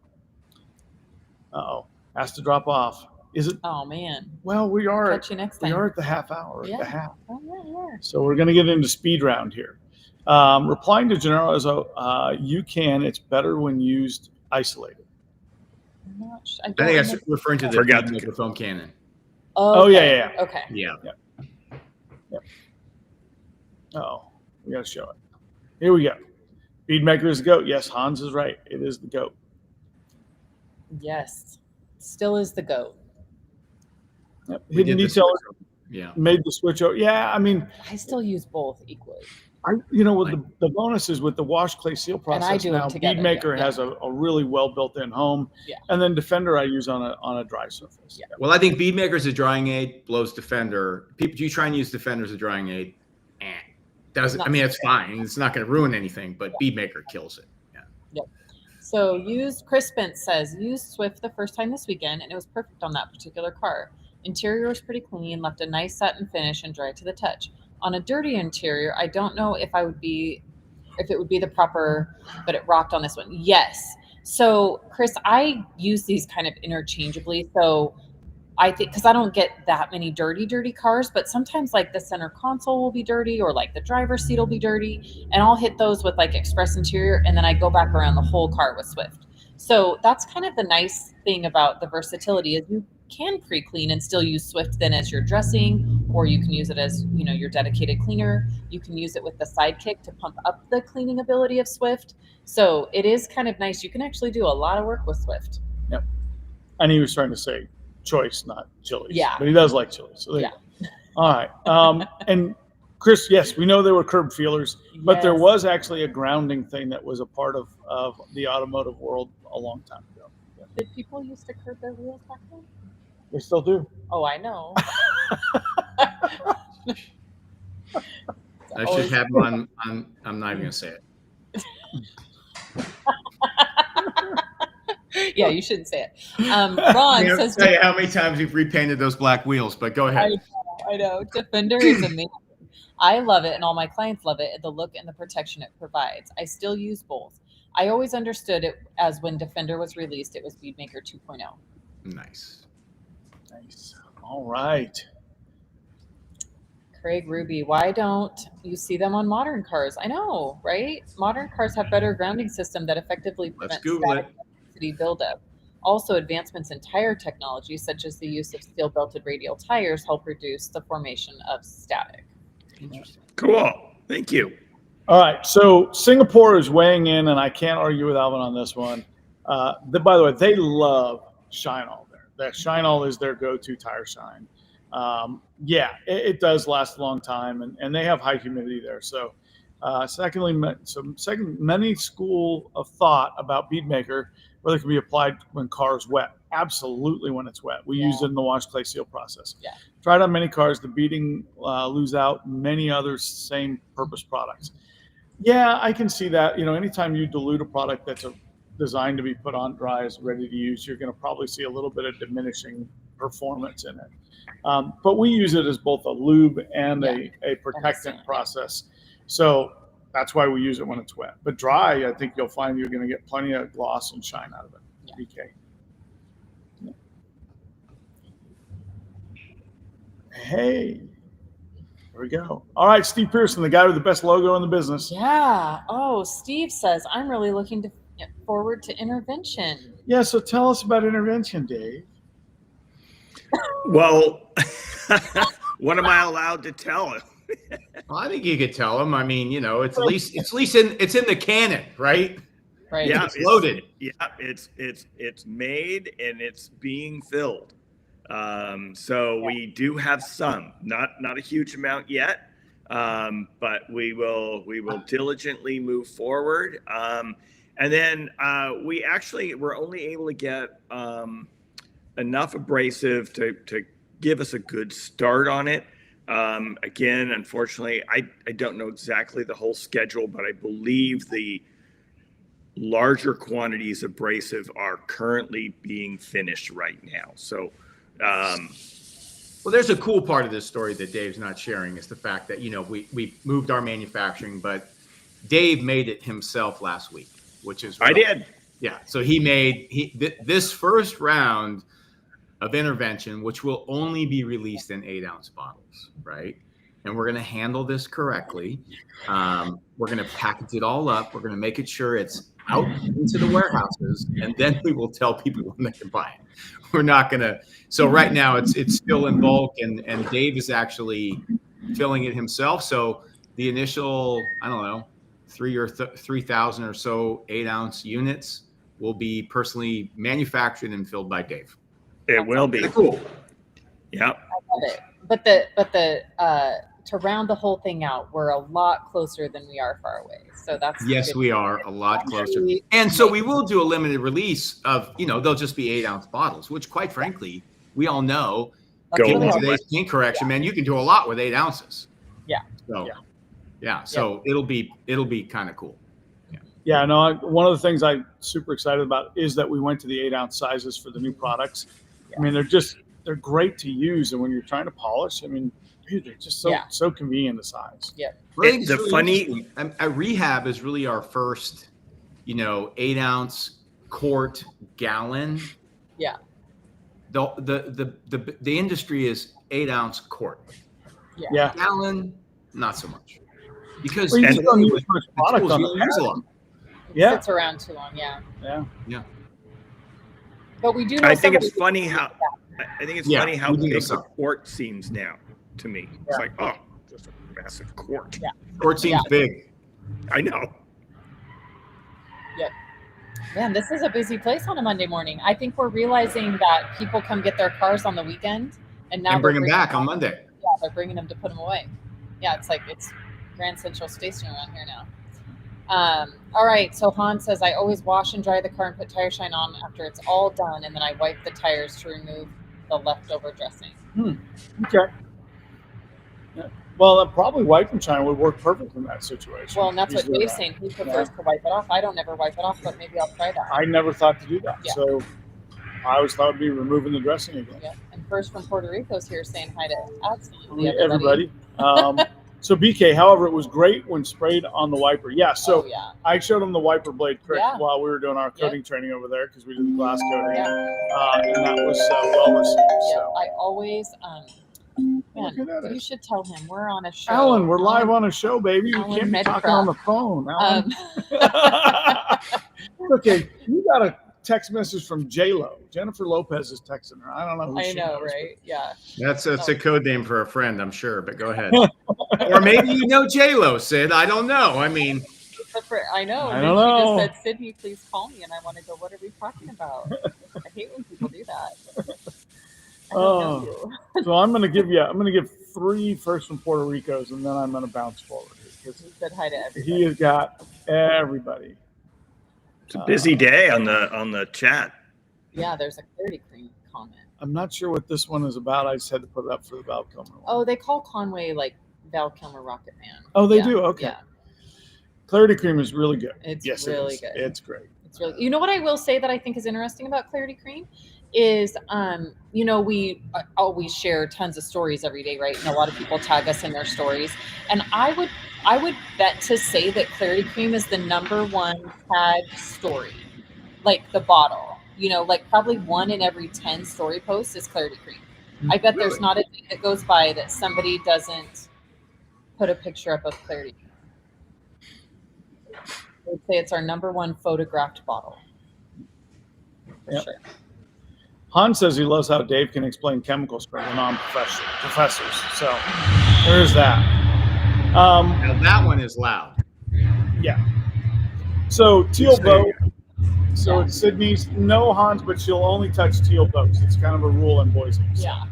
Has to drop off. Is it? Oh man. Well, we are. Catch you next time. We are at the half hour. Yeah. At the half. Oh yeah. So we're going to get into speed round here. Replying to Gennaro as it's better when used isolated. I think that's referring to the Bead Maker foam cannon. Oh yeah. Okay. Yeah. Oh, we got to show it. Here we go. Bead Maker is the GOAT. Yes, Hans is right. It is the GOAT. Yes. Still is the GOAT. Yep. Hidden Detail made the switch over. Yeah, I mean, I still use both equally. With the bonuses with the wash clay seal process, and I do now together, Bead Maker has a really well built in home. Yeah. And then Defender I use on a dry surface. Yeah. Well, I think Bead Maker is a drying aid, blows Defender. People do try and use Defender as a drying aid. It's fine. It's not going to ruin anything, but Bead Maker kills it. Yeah. Yep. So Chris Spence says, used Swift the first time this weekend, and it was perfect on that particular car. Interior was pretty clean, left a nice satin finish and dry to the touch. On a dirty interior, I don't know if it would be the proper, but it rocked on this one. Yes. So Chris, I use these kind of interchangeably. So I think, because I don't get that many dirty cars, but sometimes like the center console will be dirty, or like the driver's seat will be dirty, and I'll hit those with like Express Interior, and then I go back around the whole car with Swift. So that's kind of the nice thing about the versatility, is you can pre-clean and still use Swift then as your dressing, or you can use it as your dedicated cleaner. You can use it with the Sidekick to pump up the cleaning ability of Swift. So it is kind of nice. You can actually do a lot of work with Swift. Yep. And he was trying to say choice, not Chili's. Yeah. But he does like Chili's. So yeah. All right. And Chris, yes, we know there were curb feelers, but there was actually a grounding thing that was a part of the automotive world a long time ago. Yeah. Did people used to curb their wheels back then? They still do. Oh, I know. I should have one. I'm not even going to say it. Yeah, you shouldn't say it. Ron says, tell you how many times we've repainted those black wheels, but go ahead. I know. Defender is amazing. I love it, and all my clients love it, the look and the protection it provides. I still use both. I always understood it as when Defender was released, it was Bead Maker 2.0. Nice. All right. Craig Ruby, why don't you see them on modern cars? I know, right? Modern cars have better grounding system that effectively prevents static electricity buildup. Also, advancements in tire technology, such as the use of steel-belted radial tires, help reduce the formation of static. Interesting. Cool. Thank you. All right. So Singapore is weighing in, and I can't argue with Alvin on this one. By the way, they love Shine All there. That Shine All is their go-to tire shine. It does last a long time, and they have high humidity there. So, many school of thought about Bead Maker, whether it can be applied when cars wet. Absolutely, when it's wet. We use it in the wash clay seal process. Yeah. Tried on many cars. The beading lose out. Many other same purpose products. Yeah, I can see that. Anytime you dilute a product that's designed to be put on dry as ready to use, you're going to probably see a little bit of diminishing performance in it. But we use it as both a lube and a protectant process. So that's why we use it when it's wet. But dry, I think you'll find you're going to get plenty of gloss and shine out of it. Yeah. BK. Hey, there we go. All right, Steve Pearson, the guy with the best logo in the business. Yeah. Oh, Steve says, I'm really looking forward to Intervention. Yeah, so tell us about Intervention, Dave. Well, what am I allowed to tell him? Well, I think you could tell him. I mean, it's at least it's in the canon, right? Right. Yeah, it's loaded. It's made and it's being filled. So we do have some, not a huge amount yet, but we will diligently move forward. And then we're only able to get enough abrasive to give us a good start on it. Again, unfortunately, I don't know exactly the whole schedule, but I believe the larger quantities of abrasive are currently being finished right now. So, well, there's a cool part of this story that Dave's not sharing is the fact that, we moved our manufacturing, but Dave made it himself last week, which is I did. Yeah. So he made this first round of Intervention, which will only be released in 8-ounce bottles, right? And we're going to handle this correctly. We're going to package it all up. We're going to make it sure it's out into the warehouses, and then we will tell people when they can buy it. We're not going to. So right now it's still in bulk, and Dave is actually filling it himself. So the initial, I don't know, 3,000 or so 8-ounce units will be personally manufactured and filled by Dave. It will be cool. Yeah. I love it. But the to round the whole thing out, we're a lot closer than we are far away. So that's yes, we are a lot closer. And so we will do a limited release of, they'll just be 8-ounce bottles, which quite frankly, we all know. Given today's paint correction, man, you can do a lot with 8 ounces. Yeah. So so it'll be kind of cool. Yeah, no, one of the things I'm super excited about is that we went to the 8-ounce sizes for the new products. Yeah. I mean, they're great to use. And when you're trying to polish, I mean, dude, they're just so convenient to size. Yeah. A rehab is really our first, 8-ounce quart gallon. Yeah. The industry is 8-ounce quart. Yeah. Gallon, not so much. Because you don't use much product on the use a lot. Yeah. It sits around too long. Yeah. Yeah. Yeah. But we do know I think it's funny how big a quart seems now to me. It's like, oh, just a massive quart. Yeah. Quart seems big. I know. Yep. Man, this is a busy place on a Monday morning. I think we're realizing that people come get their cars on the weekend and now bring them back on Monday. Yeah, they're bringing them to put them away. Yeah, it's Grand Central Station around here now. All right, so Han says, I always wash and dry the car and put tire shine on after it's all done, and then I wipe the tires to remove the leftover dressing. Okay. Yeah. Well, probably wipe and shine would work perfect in that situation. Well, and that's He's what doing Dave's that. saying. He prefers to wipe it off. I don't ever wipe it off, but maybe I'll try that. I never thought to do that. Yeah. So I always thought it'd be removing the dressing again. Yeah. And first from Puerto Rico's here saying hi to absolutely Everybody. So BK, however, it was great when sprayed on the wiper. Yeah. So I showed him the wiper blade trick while we were doing our coating training over there because we did the glass coating. Yeah. And that was well received. Yeah. So. I always Look at you should tell him we're on a show. Alan, we're live on a show, baby. Alan We can't be talking Medcraft. on the phone. Alan. Okay, you got a text message from J-Lo. Jennifer Lopez is texting her. I don't know who I she know, knows, right? Yeah. That's a code name for a friend, I'm sure. But go ahead. Or maybe you know J-Lo, Sid. I don't know. I mean, I know. I And don't then know. she just said, "Sydney, please call me." And I want to go, "What are we talking about?" I hate when people do that. I don't know you. So I'm gonna give 3 first from Puerto Rico's, and then I'm gonna bounce forward. He said hi to everybody. He has got everybody. It's a busy day on the chat. Yeah, there's a clarity cream comment. I'm not sure what this one is about. I just had to put it up for the Val Kilmer one. Oh, they call Conway like Val Kilmer Rocket Man. Oh, they do? Okay. Yeah. Clarity cream is really good. It's yes, really it is. good. It's great. It's really. You know what I will say that I think is interesting about clarity cream is, you know, we always share tons of stories every day, right? And a lot of people tag us in their stories. And I would bet to say that clarity cream is the #1 tagged story, like the bottle. You know, like probably 1 in every 10 story posts is clarity cream. I bet there's not a day that goes by that somebody doesn't put a picture up of clarity cream. I would say it's our #1 photographed bottle. For sure. Han says he loves how Dave can explain chemical spray to non-professors. So there's that. now that one is loud. Yeah. So teal boat. So it's Sydney's no Hans, but she'll only touch teal boats. It's kind of a rule in Boise. So. Yeah.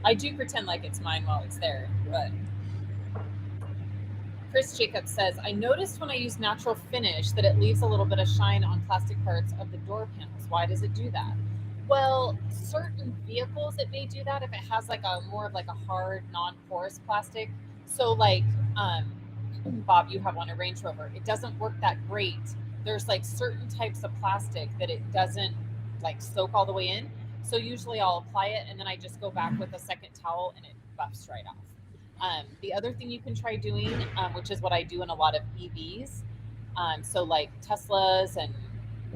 I do pretend like it's mine while it's there, but Chris Jacobs says, I noticed when I use natural finish that it leaves a little bit of shine on plastic parts of the door panels. Why does it do that? Well, certain vehicles it may do that if it has like a more of like a hard non-porous plastic. So like Bob, you have one, a Range Rover. It doesn't work that great. There's like certain types of plastic that it doesn't like soak all the way in. So usually I'll apply it and then I just go back with a second towel and it buffs right off. The other thing you can try doing, which is what I do in a lot of EVs, so like Teslas and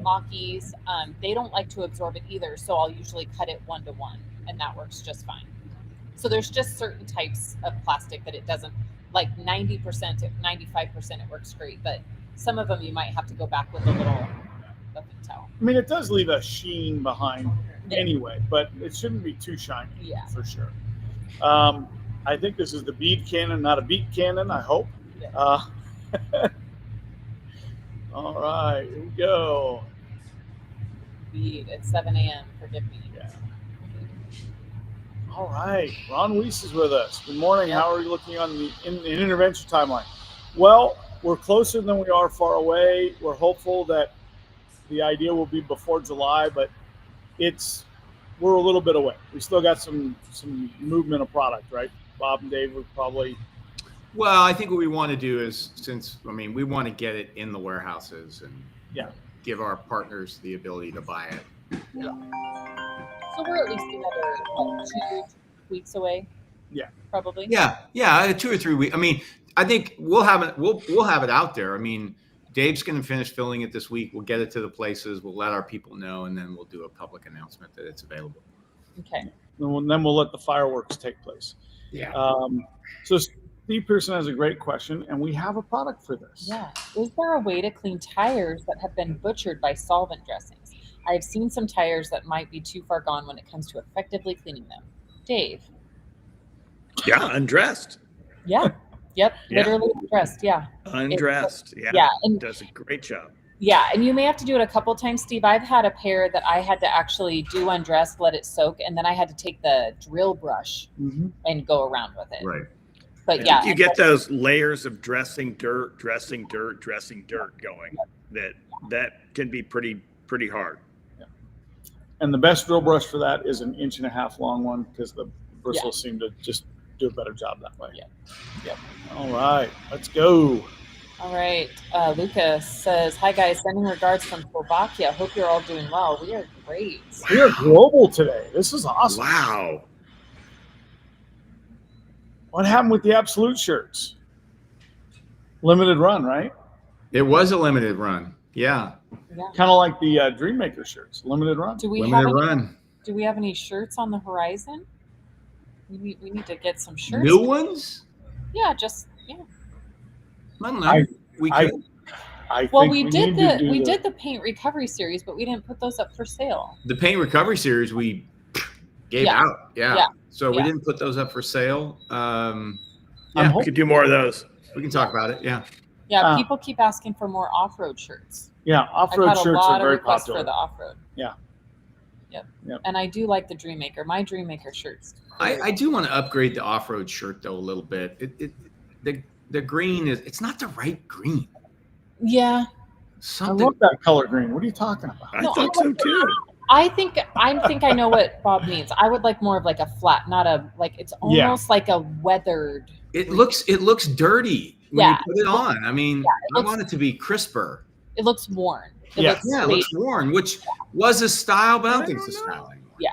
Mach-E's, they don't like to absorb it either. So I'll usually cut it 1-to-1 and that works just fine. So there's just certain types of plastic that it doesn't, like 90%, 95% it works great. But some of them you might have to go back with a little buffing towel. I mean, it does leave a sheen behind anyway, but it shouldn't be too shiny for sure. I think this is the bead cannon, not a beat cannon, I hope. Yeah. All right, here we go. Bead at 7 a.m. Forgive me. Yeah. All right, Ron Weiss is with us. Good morning. Yep. How are you looking on the intervention timeline? Well, we're closer than we are far away. We're hopeful that the idea will be before July, but we're a little bit away. We still got some movement of product, right? Bob and Dave would probably. Well, I think what we want to do is, we want to get it in the warehouses and give our partners the ability to buy it. Yeah. So we're at least another 2 weeks away. Yeah. Probably. Yeah, 2 or 3 weeks. I mean, I think we'll have it. We'll have it out there. I mean, Dave's going to finish filling it this week. We'll get it to the places. We'll let our people know, and then we'll do a public announcement that it's available. Okay. And then we'll let the fireworks take place. Yeah. So Steve Pearson has a great question, and we have a product for this. Yeah. Is there a way to clean tires that have been butchered by solvent dressings? I have seen some tires that might be too far gone when it comes to effectively cleaning them. Dave. Yeah, undressed. Yeah. Yep. Literally undressed. Yeah. Undressed. And does a great job. Yeah. And you may have to do it a couple times, Steve. I've had a pair that I had to actually do undressed, let it soak, and then I had to take the drill brush and go around with it. Right. But you get those layers of dressing dirt going that can be pretty hard. Yeah. And the best drill brush for that is an 1.5 inch long one because the bristles seem to just do a better job that way. Yeah. Yep. All right, let's go. All right. Lucas says, "Hi guys, sending regards from Slovakia. Hope you're all doing well. We are great. We are global today. This is awesome. Wow. What happened with the Absolute shirts? Limited run, right? It was a limited run. Yeah. Yeah. Kind of like the Dream Maker shirts. Limited run. Do we have any shirts on the horizon? We need to get some shirts. New ones? Yeah, I don't know. We did the paint recovery series, but we didn't put those up for sale. The paint recovery series we gave out. Yeah. So we didn't put those up for sale. We could do more of those. We can talk about it. Yeah. Yeah. People keep asking for more off-road shirts. Yeah. Off-road shirts are very popular. For the off-road. Yeah. Yep. And I do like the Dream Maker. My Dream Maker shirts. I do want to upgrade the off-road shirt though a little bit. The green it's not the right green. Yeah. I love that color green. What are you talking about? I thought so too. I think I know what Bob means. I would like more of like a flat, not a like it's almost like a weathered. It looks dirty when you put it on. I mean, I want it to be crisper. It looks worn. It looks worn, which was a style, but I don't think it's a style anymore. Yeah.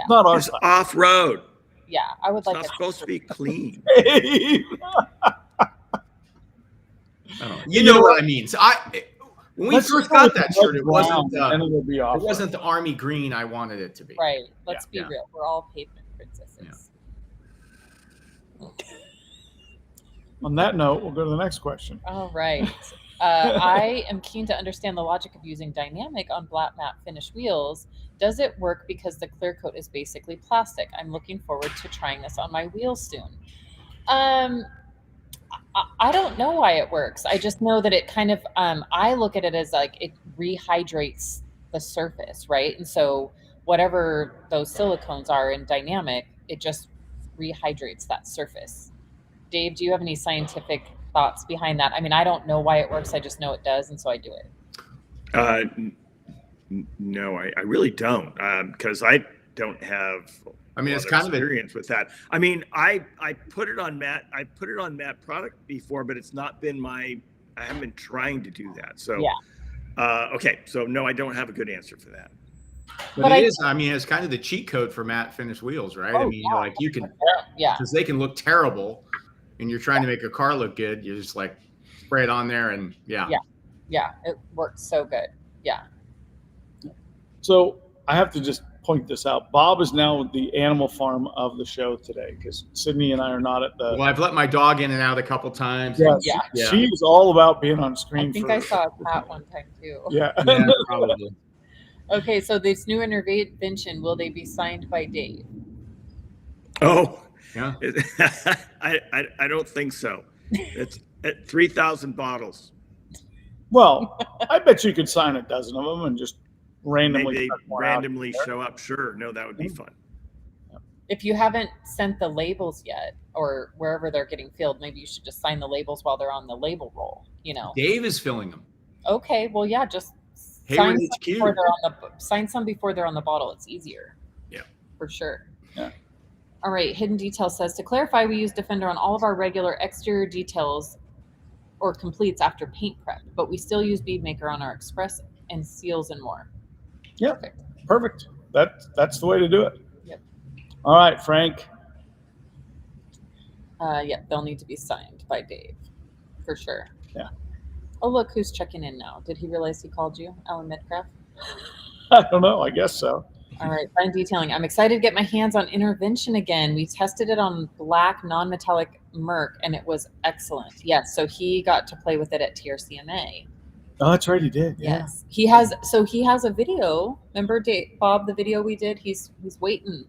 Not our style. Off-road. Yeah, I would like. It's not supposed to be clean. You know what I mean. So when we first got that shirt, it wasn't the army green I wanted it to be. Right. Let's be real. We're all pavement princesses. Yeah. On that note, we'll go to the next question. All right. I am keen to understand the logic of using dynamic on black matte finish wheels. Does it work because the clear coat is basically plastic? I'm looking forward to trying this on my wheels soon. I don't know why it works. I just know that it kind of, I look at it as like it rehydrates the surface, right? And so whatever those silicones are in dynamic, it just rehydrates that surface. Dave, do you have any scientific thoughts behind that? I mean, I don't know why it works. I just know it does. And so I do it. No, I really don't. Because I don't have it's kind of experience with that. I mean, I put it on matte. I put it on matte product before, but it's not been I haven't been trying to do that. So, okay. So no, I don't have a good answer for that. But it is. I mean, it's kind of the cheat code for matte finish wheels, right? I mean, like you can, because they can look terrible, and you're trying to make a car look good. You just like spray it on there, and it works so good. Yeah. So I have to just point this out. Bob is now the animal farm of the show today because Sydney and I are not at the. Well, I've let my dog in and out a couple times. Yes. She's all about being on screen. I think I saw a cat one time too. Yeah, probably. Okay, so this new intervention, will they be signed by Dave? Oh, yeah. I don't think so. It's at 3,000 bottles. Well, I bet you could sign a dozen of them and just randomly show up. Sure. No, that would be fun. If you haven't sent the labels yet or wherever they're getting filled, maybe you should just sign the labels while they're on the label roll, Dave is filling them. Okay, well, yeah, just sign some before they're on the bottle. It's easier. Yeah. For sure. Yeah. All right, Hidden Detail says, to clarify, we use Defender on all of our regular exterior details or completes after paint prep, but we still use Bead Maker on our express and seals and more. Yeah, perfect. That's the way to do it. Yep. All right, Frank. They'll need to be signed by Dave, for sure. Yeah. Oh, look who's checking in now. Did he realize he called you, Alan Midcraft? I don't know. I guess so. All right, fine detailing. I'm excited to get my hands on Intervention again. We tested it on black non-metallic Merc, and it was excellent. Yes, so he got to play with it at TRCMA. Oh, that's right, he did. Yes, he has. So he has a video. Remember, Bob, the video we did. He's waiting.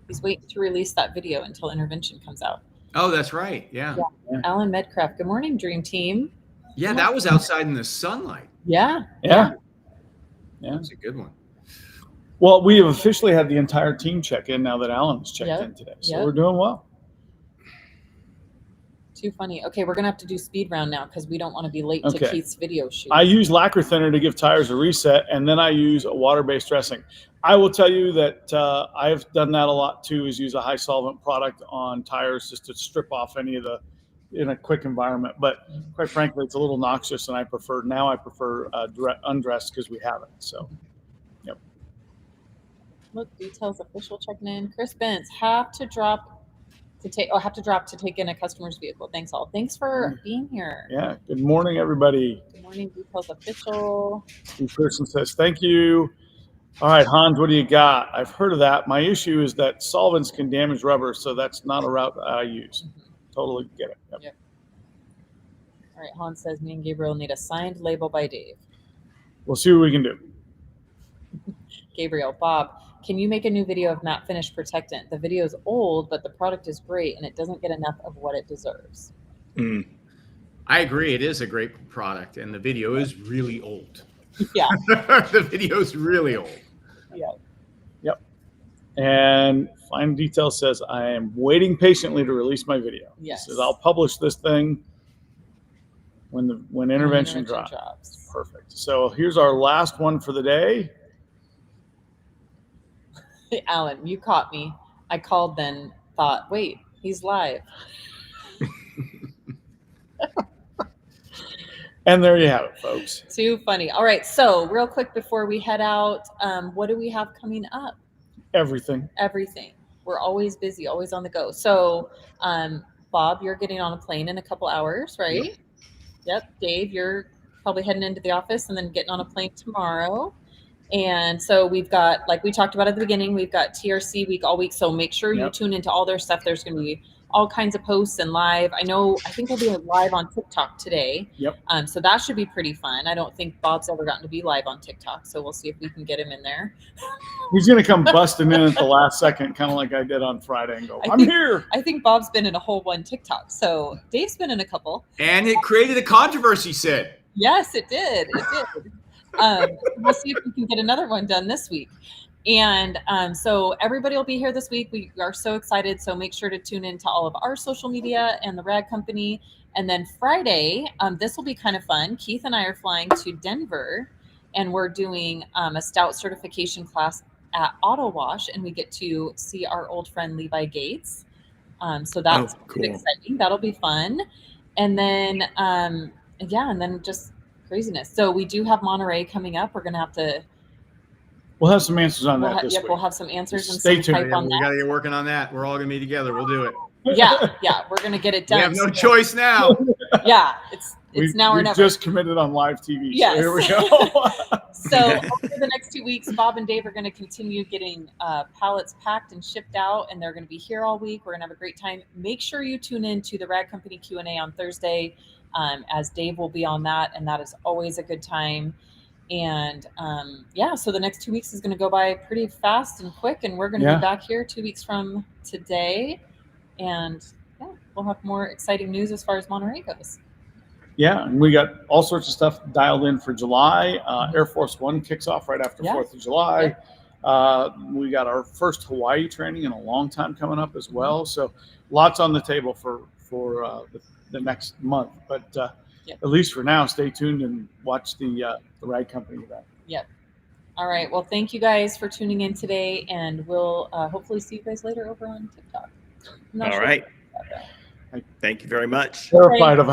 He's waiting to release that video until Intervention comes out. Oh, that's right. Yeah. Alan Medcraft. Good morning, Dream Team. Yeah, that was outside in the sunlight. Yeah. That's a good one. Well, we have officially had the entire team check in now that Alan has checked in today. So we're doing well. Too funny. Okay, we're going to have to do speed round now because we don't want to be late to Keith's video shoot. I use lacquer thinner to give tires a reset, and then I use a water-based dressing. I will tell you that I've done that a lot too, is use a high solvent product on tires just to strip off any of the in a quick environment. But quite frankly, it's a little noxious, and I prefer undressed because we have it. So, yep. Look, details official checking in. Chris Benz have to drop to take in a customer's vehicle. Thanks all. Thanks for being here. Yeah. Good morning, everybody. Good morning, details official. This person says thank you. All right, Hans, what do you got? I've heard of that. My issue is that solvents can damage rubber, so that's not a route that I use. Totally get it. Yep. All right, Hans says me and Gabriel need a signed label by Dave. We'll see what we can do. Gabriel, Bob, can you make a new video of matte finish protectant? The video is old, but the product is great, and it doesn't get enough of what it deserves. I agree. It is a great product, and the video is really old. Yeah. The video is really old. Yeah. Yep. And Fine Detail says, I am waiting patiently to release my video. Yes. He says, I'll publish this thing when intervention drops. Perfect. So here's our last one for the day. Alan, you caught me. I called then, thought, wait, he's live. And there you have it, folks. Too funny. All right. So real quick before we head out, what do we have coming up? Everything. We're always busy, always on the go. So Bob, you're getting on a plane in a couple hours, right? Yep. Dave, you're probably heading into the office and then getting on a plane tomorrow. And so we've got, like we talked about at the beginning, we've got TRC week all week. So make sure you tune into all their stuff. There's going to be all kinds of posts and live. I think we'll be live on TikTok today. Yep. So that should be pretty fun. I don't think Bob's ever gotten to be live on TikTok. So we'll see if we can get him in there. He's going to come busting in at the last second, kind of like I did on Friday, and go, I'm here. I think Bob's been in a whole one TikTok. So Dave's been in a couple. And it created a controversy, Sid. Yes, it did. It did. We'll see if we can get another one done this week. And so everybody will be here this week. We are so excited. So make sure to tune into all of our social media and the Rad Company. And then Friday, this will be kind of fun. Keith and I are flying to Denver, and we're doing a stout certification class at Auto Wash, and we get to see our old friend Levi Gates. So that's cool. Exciting. That'll be fun. And then, and then just craziness. So we do have Monterey coming up. We're going to have to. We'll have some answers on that this week. We'll have some answers and stay some tuned. type on that. We got to get working on that. We're all going to be together. We'll do it. Yeah, we're going to get it done. We have no choice now. Yeah, it's now or never. We just committed on live TV. Yes. So here we go. So over the next 2 weeks, Bob and Dave are going to continue getting pallets packed and shipped out, and they're going to be here all week. We're going to have a great time. Make sure you tune in to the Rad Company Q&A on Thursday, as Dave will be on that, and that is always a good time. And so the next 2 weeks is going to go by pretty fast and quick, and we're going to be back here 2 weeks from today, and we'll have more exciting news as far as Monterey goes. Yeah, and we got all sorts of stuff dialed in for July. Air Force One kicks off right after 4th of July. We got our first Hawaii training in a long time coming up as well. So lots on the table for the next month. But at least for now, stay tuned and watch the Rad Company event. Yep. All right. Well, thank you guys for tuning in today, and we'll hopefully see you guys later over on TikTok. All right. Thank you very much. Terrified of